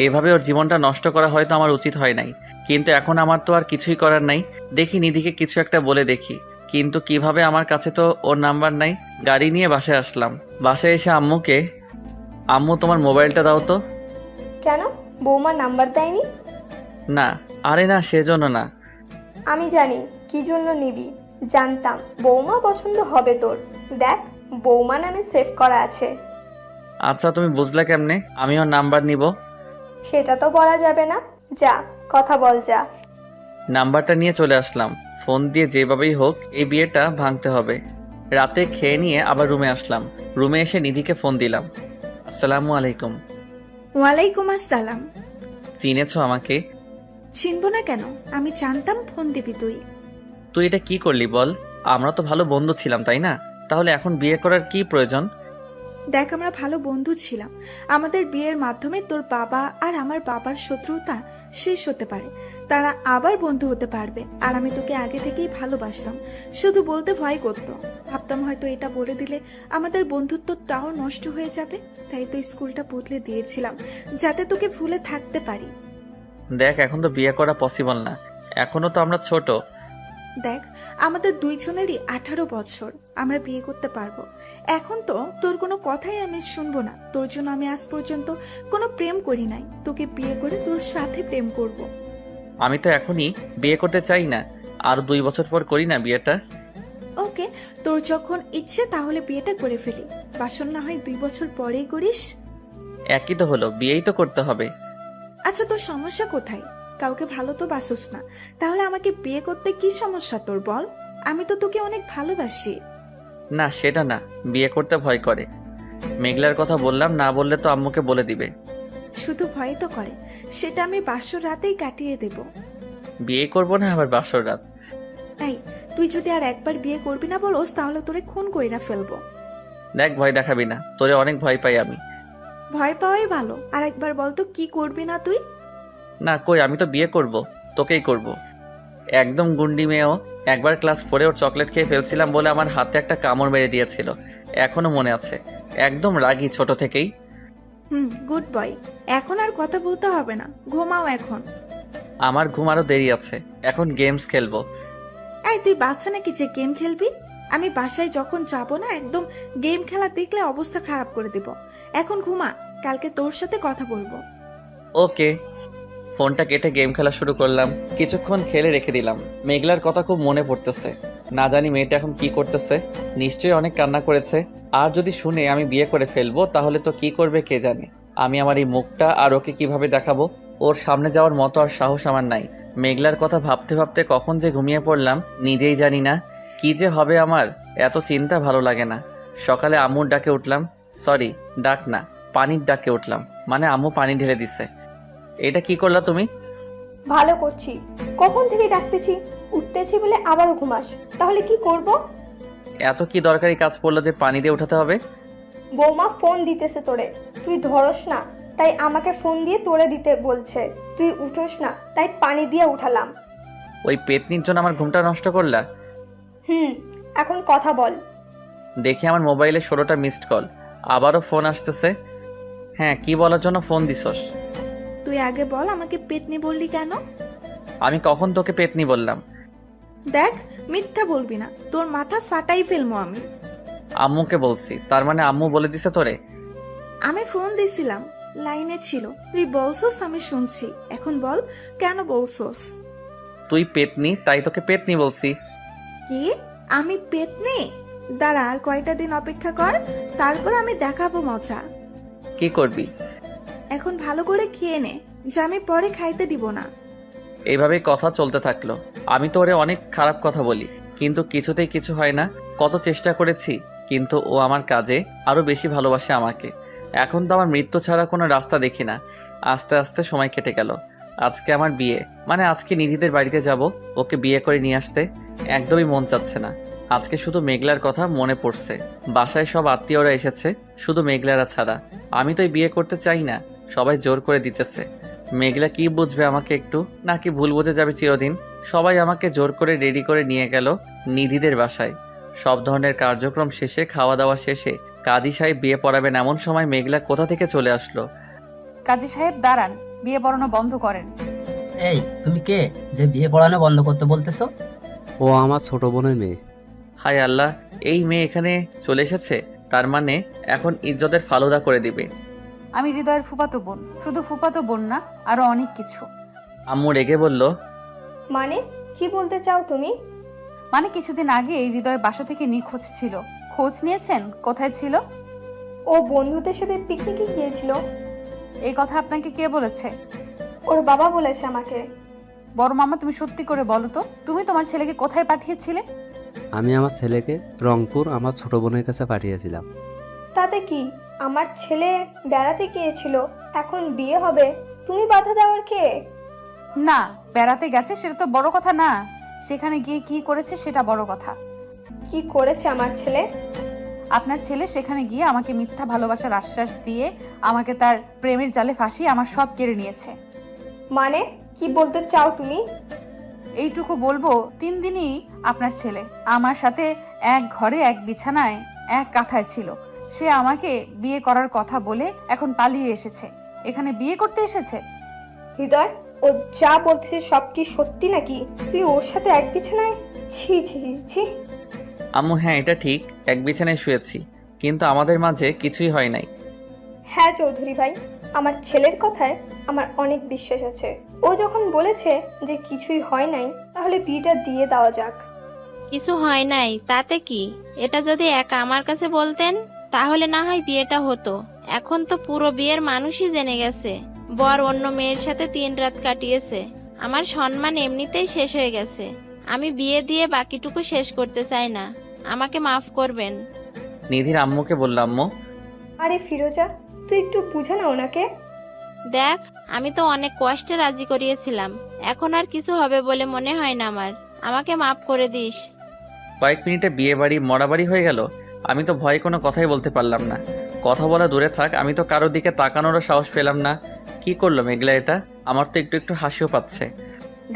এভাবে ওর জীবনটা নষ্ট করা হয়তো আমার উচিত হয় নাই, কিন্তু এখন আমার তো আর কিছুই করার নাই। দেখি নিধিকে কিছু একটা বলে দেখি, কিন্তু কিভাবে? আমার কাছে তো ওর নাম্বার নাই। গাড়ি নিয়ে বাসায় আসলাম। বাসায় এসে আম্মুকে, আম্মু তোমার মোবাইলটা দাও তো। কেন, বৌমা নাম্বার দেয়নি? না, আরে না, সেজন্য না। আমি জানি কি জন্য নিবি, জানতাম বৌমা পছন্দ হবে তোর। দেখ, বৌমা নামে সেভ করা আছে। আচ্ছা, তুমি বুঝলে কেমনে আমি ওর নাম্বার নিব? সেটা তো বলা যাবে না, যা কথা বল যা। নাম্বারটা নিয়ে চলে আসলাম। ফোন দিয়ে যেভাবেই হোক এই বিয়েটা ভাঙতে হবে। রাতে খেয়ে নিয়ে আবার রুমে আসলাম। রুমে এসে নিধিকে ফোন দিলাম। আসসালামু আলাইকুম। ওয়ালাইকুম আসসালাম। চিনেছো আমাকে? চিনবো না কেন, আমি জানতাম ফোন দিবি তুই। তুই এটা কি করলি বল? আমরা তো ভালো বন্ধু ছিলাম, তাই না? তাহলে এখন বিয়ে করার কি প্রয়োজন? দেখ, আমরা ভালো বন্ধু ছিলাম। আমাদের বিয়ের মাধ্যমে তোর বাবা আর আমার বাবার শত্রুতা শেষ হতে পারে, তারা আবার বন্ধু হতে পারবে। আর আমি তোকে আগে থেকেই ভালোবাসতাম, শুধু বলতে ভয় করতো। ভাবতাম হয়তো এটা বলে দিলে আমাদের বন্ধুত্বটাও নষ্ট হয়ে যাবে, তাই তো স্কুলটা বদলে দিয়েছিলাম যাতে তোকে ভুলে থাকতে পারি। দেখ, এখন তো বিয়ে করা পসিবল না, এখনো তো আমরা ছোট। দেখ, আমাদের দুইজনেরই 18 বছর, আমরা বিয়ে করতে পারবো। এখন তো তোর কোনো কথাই আমি শুনবো না। তোর জন্য আমি আজ পর্যন্ত কোনো প্রেম করি নাই, তোকে বিয়ে করে তোর সাথে প্রেম করব। আমি তো এখনই বিয়ে করতে চাই না, আর 2 বছর পর করি না বিয়েটা। ওকে, তোর যখন ইচ্ছে তাহলে বিয়েটা করে ফেলি। বাসন না হয় 2 বছর পরেই করিস। একই তো হলো, বিয়েই তো করতে হবে। আচ্ছা, তোর সমস্যা কোথায়? কাউকে ভালো তো বাসুস না, তাহলে আমাকে বিয়ে করতে কি সমস্যা তোর বল? আমি তো তোকে অনেক ভালোবাসি। না, সেটা না, বিয়ে করতে ভয় করে। মেঘলার কথা বললাম, না বললে তো আম্মুকে বলে দিবে। শুধু ভয় তো করে, সেটা আমি বাসর রাতেই কাটিয়ে দেব। বিয়ে করব না আবার বাসর রাত? এই, তুই যদি আর একবার বিয়ে করবি না বলোস, তাহলে তোরে খুন কইরা ফেলবো। দেখ, ভয় দেখাবি না, তোরে অনেক ভয় পাই আমি। ভয় পাওয়াই ভালো। আর একবার বলতো কি করবি না তুই? না কই, আমি তো বিয়ে করব, তোকেই করব। একদম গুন্ডি মেয়েও। একবার ক্লাস 4-এ ওর চকলেট খেয়ে ফেলছিলাম বলে আমার হাতে একটা কামড় মেরে দিয়েছিল, এখনো মনে আছে। একদম রাগী ছোট থেকেই। Good boy. এখন আর কথা বলতে হবে না, ঘুমাও এখন। আমার ঘুম আরো দেরি আছে, এখন গেমস খেলবো। এই, তুই বাচ্চা নাকি যে গেম খেলবি? আমি বাসায় যখন যাব না, একদম গেম খেলা দেখলে অবস্থা খারাপ করে দেব। এখন ঘুমা, কালকে তোর সাথে কথা বলবো। ওকে। ফোনটা কেটে গেম খেলা শুরু করলাম। কিছুক্ষণ খেলে রেখে দিলাম। মেঘলার কথা খুব মনে পড়তেছে। না জানি মেয়েটা এখন কি করতেছে, নিশ্চয়ই অনেক কান্না করেছে। আর যদি শুনে আমি বিয়ে করে ফেলবো, তাহলে তো কি করবে কে জানে। আমি আমার এই মুখটা আর ওকে কিভাবে দেখাবো? ওর সামনে যাওয়ার মতো আর সাহস আমার নাই। মেঘলার কথা ভাবতে ভাবতে কখন যে ঘুমিয়ে পড়লাম নিজেই জানি না। কি যে হবে আমার, এত চিন্তা ভালো লাগে না। সকালে আম্মুর ডাকে উঠলাম, সরি ডাক না, পানির ডাকে উঠলাম, মানে আম্মু পানি ঢেলে দিছে। এটা কি করলা তুমি? ভালো করছি। কখন থেকে ডাকতেছি, উঠতেছি বলে আবারও ঘুমাস, তাহলে কি করব? এত কি দরকারি কাজ পড়লো যে পানি দিয়ে উঠাতে হবে? বৌমা ফোন দিতেছে তোরে, তুই ধরস না, তাই আমাকে ফোন দিয়ে তোরে দিতে বলছে। তুই উঠোস না, তাই পানি দিয়ে উঠালাম। ওই পেতনির জন্য আমার ঘুমটা নষ্ট করলা? এখন কথা বল। দেখি আমার মোবাইলে 16টা মিসড কল, আবারও ফোন আসতেছে। হ্যাঁ, কি বলার জন্য ফোন দিছস? তুই আগে বল আমাকে পেতনি বললি কেন? আমি কখন তোকে পেতনি বললাম? দেখ, মিথ্যা বলবি না, তোর মাথা ফাটাই ফেলবো আমি। আম্মুকে বলছি, তার মানে আম্মু বলে দিছে তোরে? আমি ফোন দিছিলাম, লাইনে ছিল, তুই বলছস আমি শুনছি। এখন বল কেন বলছস? তুই পেতনি তাই তোকে পেতনি বলছি। কি? আমি পেতনি? দাঁড়া, আর কয়টা দিন অপেক্ষা কর, তারপর আমি দেখাবো মজা। কি করবি? এখন ভালো করে খেয়ে নে, যে আমি পরে খাইতে দিব না। এইভাবেই কথা চলতে থাকলো। আমি তো ওরে অনেক খারাপ কথা বলি, কিন্তু কিছুতেই কিছু হয় না। কত চেষ্টা করেছি, কিন্তু ও আমার কাজে আরো বেশি ভালোবাসে আমাকে। এখন তো আমার মৃত্যু ছাড়া কোনো রাস্তা দেখি না। আস্তে আস্তে সময় কেটে গেল। আজকে আমার বিয়ে, মানে আজকে নিধিদের বাড়িতে যাব ওকে বিয়ে করে নিয়ে আসতে। একদমই মন চাচ্ছে না। আজকে শুধু মেঘলার কথা মনে পড়ছে। বাসায় সব আত্মীয়রা এসেছে, শুধু মেঘলারা ছাড়া। আমি তো বিয়ে করতে চাই না, সবাই জোর করে দিতেছে। মেঘলা কি বুঝবে আমাকে একটু, নাকি ভুল বুঝে যাবে চিরদিন? সবাই আমাকে জোর করে রেডি করে নিয়ে গেল নিধিদের বাসায়। সব ধরনের কার্যক্রম শেষে, খাওয়া দাওয়া শেষে কাজী সাহেব বিয়ে পড়াবেন এমন সময় মেঘলা কোথা থেকে চলে আসলো। কাজী সাহেব দাঁড়ান, বিয়ে পড়ানো বন্ধ করেন। এই তুমি কে যে বিয়ে পড়ানো বন্ধ করতে বলতেছো? ও আমার ছোট বোনের মেয়ে। হায় আল্লাহ, এই মেয়ে এখানে চলে এসেছে, তার মানে এখন ইজ্জতের ফালুদা করে দিবে। আমি হৃদয়ের ফুফাতো বোন, শুধু ফুফাতো বোন না, আরো অনেক কিছু। আম্মু রেগে বলল, মানে কি বলতে চাও তুমি? মানে কিছুদিন আগে হৃদয় বাসা থেকে নিখোঁজ ছিল, খোঁজ নিয়েছেন কোথায় ছিল? ও বন্ধুদের সাথে পিকনিকে গিয়েছিল। এই কথা আপনাকে কে বলেছে? ওর বাবা বলেছে আমাকে। বড় মামা, তুমি সত্যি করে বলো তো, তুমি তোমার ছেলেকে কোথায় পাঠিয়েছিলে? আমি আমার ছেলেকে রংপুর আমার ছোট বোনের কাছে পাঠিয়েছিলাম। তাতে কি, আমার ছেলে বেড়াতে গিয়েছিল, এখন বিয়ে হবে, তুমি বাধা দেওয়ার কে? না, বেড়াতে গেছে সেটা তো বড় কথা না, সেখানে গিয়ে কি করেছে সেটা বড় কথা। কি করেছে আমার ছেলে? আপনার ছেলে সেখানে গিয়ে আমাকে মিথ্যা ভালোবাসার আশ্বাস দিয়ে আমাকে তার প্রেমের জালে ফাঁসিয়ে আমার সব কেড়ে নিয়েছে। মানে কি বলতে চাও তুমি? এইটুকু বলবো, 3 দিনই আপনার ছেলে আমার সাথে এক ঘরে এক বিছানায় এক কাঁথায় ছিল। সে আমাকে বিয়ে করার কথা বলে এখন পালিয়ে এসেছে, এখানে বিয়ে করতে এসেছে। হৃদয়, ও যা বলতেছে সব কি সত্যি নাকি? তুই ওর সাথে এক বিছানায়? ছি ছি ছি ছি। আম্মু হ্যাঁ এটা ঠিক, এক বিছানায় শুয়েছি, কিন্তু আমাদের মাঝে কিছুই হয় নাই। হ্যাঁ চৌধুরী ভাই, আমার ছেলের কথায় আমার অনেক বিশ্বাস আছে। ও যখন বলেছে যে কিছুই হয় নাই, তাহলে বিয়েটা দিয়ে দেওয়া যাক। কিছু হয় নাই তাতে কি? এটা যদি একা আমার কাছে বলতেন তাহলে না হয় বিয়েটা হতো। এখন তো পুরো বিয়ের মানুষই জেনে গেছে বর অন্য মেয়ের সাথে 3 রাত কাটিয়েছে। আমার সম্মান এমনিতেই শেষ হয়ে গেছে। আমি বিয়ে দিয়ে বাকিটুকু শেষ করতে চাই না, আমাকে মাফ করবেন। নিধির আম্মুকে বললাম, আম্মু আরে ফিরোজা, তুই একটু বুঝা না ওনাকে। দেখ, আমি তো অনেক কষ্টে রাজি করিয়েছিলাম, এখন আর কিছু হবে বলে মনে হয় না আমার। আমাকে মাফ করে দিস। কয়েক মিনিটে বিয়ে বাড়ি মরা বাড়ি হয়ে গেল। আমি তো ভয়ে কোনো কথাই বলতে পারলাম না। কথা বলা দূরে থাক, আমি তো কারোর দিকে তাকানোরও সাহস পেলাম না। কি করলো মেঘলা এটা? আমার তো একটু একটু হাসিও পাচ্ছে।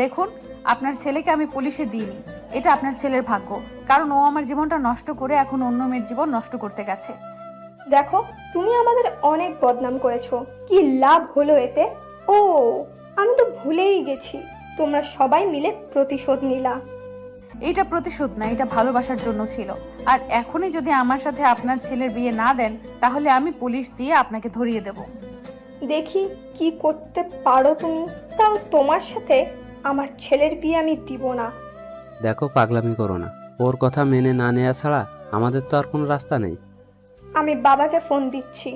দেখুন, আপনার ছেলেকে আমি পুলিশে দিইনি, এটা আপনার ছেলের ভাগ্য, কারণ ও আমার জীবনটা নষ্ট করে এখন অন্য মেয়ের জীবন নষ্ট করতে গেছে। দেখো, তুমি আমাদের অনেক বদনাম করেছো, কি লাভ হলো এতে? ও, আমি তো ভুলেই গেছি, তোমরা সবাই মিলে প্রতিশোধ নিলা। এইটা প্রতিশোধ না, এটা ভালোবাসার জন্য ছিল। আর এখনই যদি আমার সাথে আপনার ছেলের বিয়ে না দেন, তাহলে আমি পুলিশ দিয়ে আপনাকে ধরিয়ে দেব। দেখি কি করতে পারো তুমি। তাও তোমার সাথে আমার ছেলের বিয়ে আমি দিব না। দেখো, পাগলামি করো না। ওর কথা মেনে না নেওয়া ছাড়া আমাদের তো আর কোনো রাস্তা নেই। আমি বাবাকে ফোন দিচ্ছি।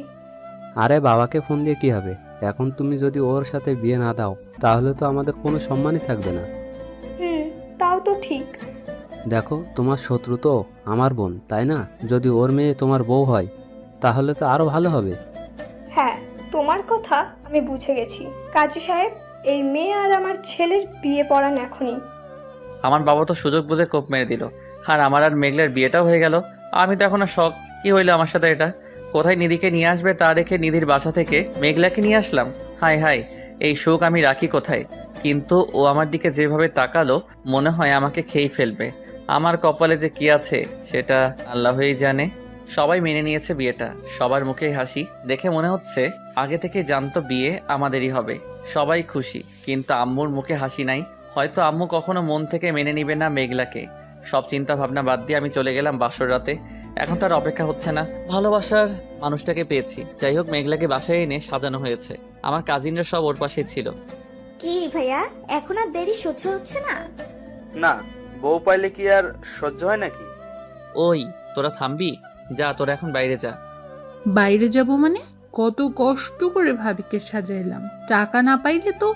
আরে বাবাকে ফোন দিয়ে কি হবে? এখন তুমি যদি ওর সাথে বিয়ে না দাও তাহলে তো আমাদের কোনো সম্মানই থাকবে না। তাও তো ঠিক। দেখো, তোমার শত্রু তো আমার বোন, তাই না? যদি ওর মেয়ে তোমার বউ হয় তাহলে তো আরো ভালো হবে। হ্যাঁ, তোমার কথা আমি বুঝে গেছি। কাজী সাহেব, এই মেয়ে আর আমার ছেলের বিয়ে পড়ান এখনই। আমার বাবা তো সুযোগ বুঝে কোপ মেরে দিল, আর আমার আর মেঘলার বিয়েটাও হয়ে গেল। আমি তো এখন আর শখ, কি হইলো আমার সাথে এটা? কোথায় নিধিকে নিয়ে আসবে তা রেখে নিধির বাসা থেকে মেঘলাকে নিয়ে আসলাম। হাই হাই, এই সুখ আমি রাখি কোথায়? কিন্তু ও আমার দিকে যেভাবে তাকালো মনে হয় আমাকে খেয়ে ফেলবে। আমার কপালে যে কি আছে সেটা আল্লাহই জানে। সবাই মেনে নিয়েছে বিয়েটা, সবার মুখেই হাসি দেখে মনে হচ্ছে আগে থেকে জানতো বিয়ে আমাদেরই হবে। সবাই খুশি, কিন্তু আম্মুর মুখে হাসি নাই। হয়তো আম্মু কখনো মন থেকে মেনে নিবে না মেঘলাকে। সব চিন্তা ভাবনা বাদ দিয়ে আমি চলে গেলাম বাসর রাতে। এখন তার অপেক্ষা হচ্ছে না, ভালোবাসার মানুষটাকে পেয়েছি। যাই হোক, মেঘলাকে বাসায় এনে সাজানো হয়েছে। আমার কাজিনরা সব ওর পাশেই ছিল। কি ভাইয়া, এখন আর দেরি সহ্য হচ্ছে না? না, বউ পাইলে কি আর সহ্য হয় নাকি? ওই তোরা থামবি? যা, তোরা এখন বাইরে যা। বাইরে যাব মানে? কত কষ্ট করে ভাবিকে সাজাইলাম, টাকা না পাইলে তো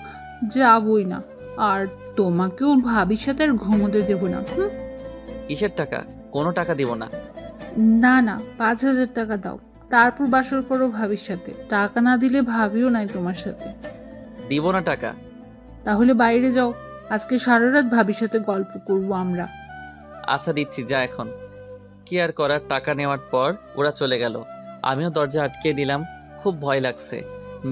যাবই না। আর তোমাকেও ভাবির সাথে আর ঘুমোতে দেবো না। কিসের টাকা? কোনো টাকা দিব না। না না, 5,000 টাকা দাও, তারপর বাসর করো ভাবির সাথে। টাকা না দিলে ভাবিও নাই তোমার সাথে। দিব না টাকা। তাহলে বাইরে যাও, আজকে সারা রাত ভাবির সাথে গল্প করবো আমরা। আচ্ছা দিচ্ছি, যা এখন। কি আর করার, টাকা নেওয়ার পর ওরা চলে গেল। আমিও দরজা আটকে দিলাম। খুব ভয় লাগছে।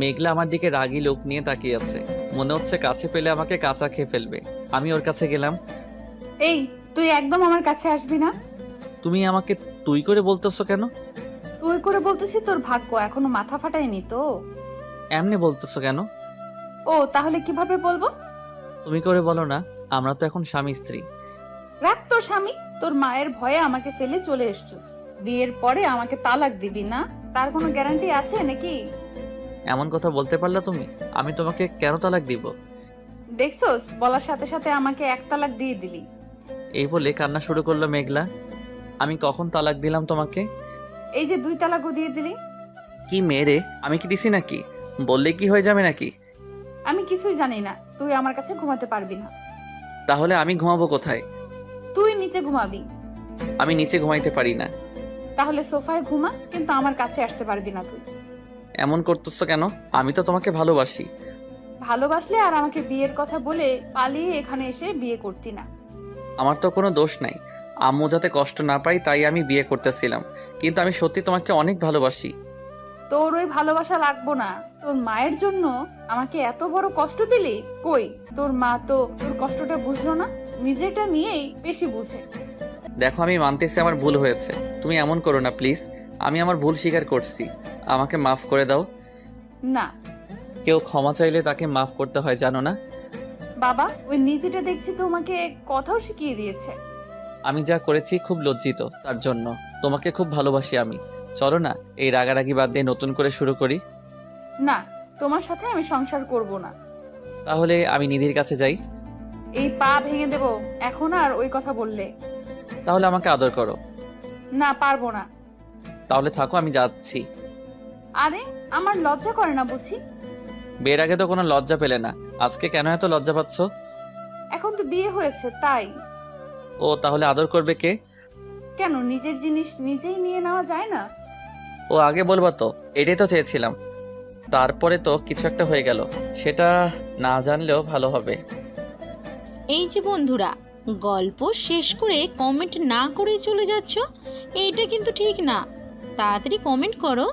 মেঘলা আমার দিকে রাগী লোক নিয়ে তাকিয়ে আছে, মনে হচ্ছে কাছে পেলে আমাকে কাঁচা খেয়ে ফেলবে। আমি ওর কাছে গেলাম। এই, তুই একদম আমার কাছে আসবি না। তুমি আমাকে তুই করে বলতেছো কেন? তুই করে বলতেছি, তোর ভাগ্য এখনো মাথা ফাটায়নি তো। এমনি বলতেছো কেন? ও, তাহলে কিভাবে বলবো? তুমি করে বলো না, আমরা তো এখন স্বামী স্ত্রী। রাখ তোর স্বামী, তোর মায়ের ভয়ে আমাকে ফেলে চলে এসছিস। বিয়ের পরে আমাকে তালাক দিবি না, তার কোনো গ্যারান্টি আছে নাকি? এমন কথা বলতে পারলা তুমি? আমি তোমাকে কেন তালাক দিব? দেখছস, বলার সাথে সাথে আমাকে 1 তালাক দিয়ে দিলি। এই বলে কান্না শুরু করলো মেঘলা। আমি কখন তালাক দিলাম তোমাকে? এই যে 2 তালাকও দিয়ে দিলি। কি মেরে, আমি কি দিছি নাকি? বললে কি হয়ে যাবে নাকি? আমি কিছুই জানি না, তুই আমার কাছে ঘুমাতে পারবি না। তাহলে আমি ঘুমাবো কোথায়? তুই নিচে ঘুমাবি। আমি নিচে ঘুমাইতে পারি না। তাহলে সোফায় ঘুমা, কিন্তু আমার কাছে আসতে পারবি না তুই। এমন করতেছো কেন? আমি তো তোমাকে ভালোবাসি। ভালোবাসলে আর আমাকে বিয়ের কথা বলে পালিয়ে এখানে এসে বিয়ে করতি না। আমার তো কোনো দোষ নাই। আম্মু যাতে কষ্ট না পাই তাই আমি বিয়ে করতেছিলাম, কিন্তু আমি সত্যি তোমাকে অনেক ভালোবাসি। তোর ওই ভালোবাসা লাগবো না। তোর মায়ের জন্য আমাকে এত বড় কষ্ট দিলি। কই, তোর মা তো তোর কষ্টটা বুঝলো না, নিজেটা নিয়েই বেশি বুঝে। দেখো, আমি মানতেছি আমার ভুল হয়েছে, তুমি এমন করো না প্লিজ। আমি আমার ভুল স্বীকার করছি, আমাকে মাফ করে দাও। না কেউ ক্ষমা চাইলে তাকে মাফ করতে হয়, জানো না? বাবা, ওই নীতিটা দেখছি তোমাকে কথাও শিখিয়ে দিয়েছে। আমি যা করেছি খুব লজ্জিত তার জন্য। তোমাকে খুব ভালোবাসি আমি। চলো না, এই রাগারাগি বাদ দিয়ে নতুন করে শুরু করি। না, তোমার সাথে আমি সংসার করব না। তাহলে আমি নিধির কাছে যাই। এই পা ভেঙে দেব এখন আর ওই কথা বললে। তাহলে আমাকে আদর করো। না, পারবো না। তাহলে থাকো, আমি যাচ্ছি। আরে, আমার লজ্জা করে না বুঝি? বিয়ের আগে তো কোনো লজ্জা পেলে না, আজকে কেন এত লজ্জা পাচ্ছ? এখন তো বিয়ে হয়েছে তাই। ও, তাহলে আদর করবে কে? কেন, নিজের জিনিস নিজেই নিয়ে নেওয়া যায় না? ও, আগে বলবা তো, এটাই তো চেয়েছিলাম। তারপরে তো কিছু একটা হয়ে গেল, সেটা না জানলেও ভালো হবে। এই যে বন্ধুরা, গল্প শেষ করে কমেন্ট না করে চলে যাচ্ছ, এইটা কিন্তু ঠিক না। তাড়াতাড়ি কমেন্ট করো।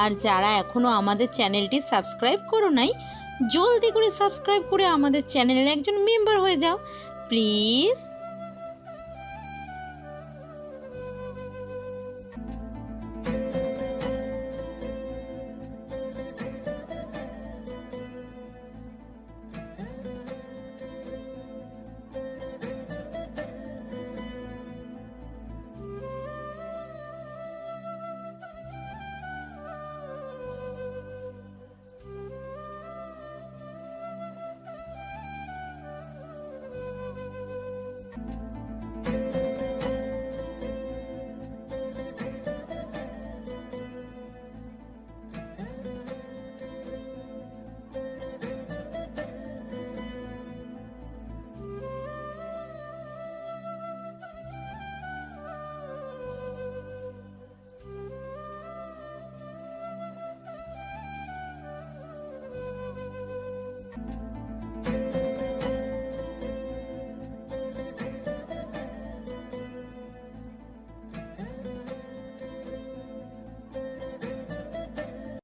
আর যারা এখনো আমাদের চ্যানেলটি সাবস্ক্রাইব করো নাই, জলদি করে সাবস্ক্রাইব করে আমাদের চ্যানেলের একজন মেম্বার হয়ে যাও প্লিজ।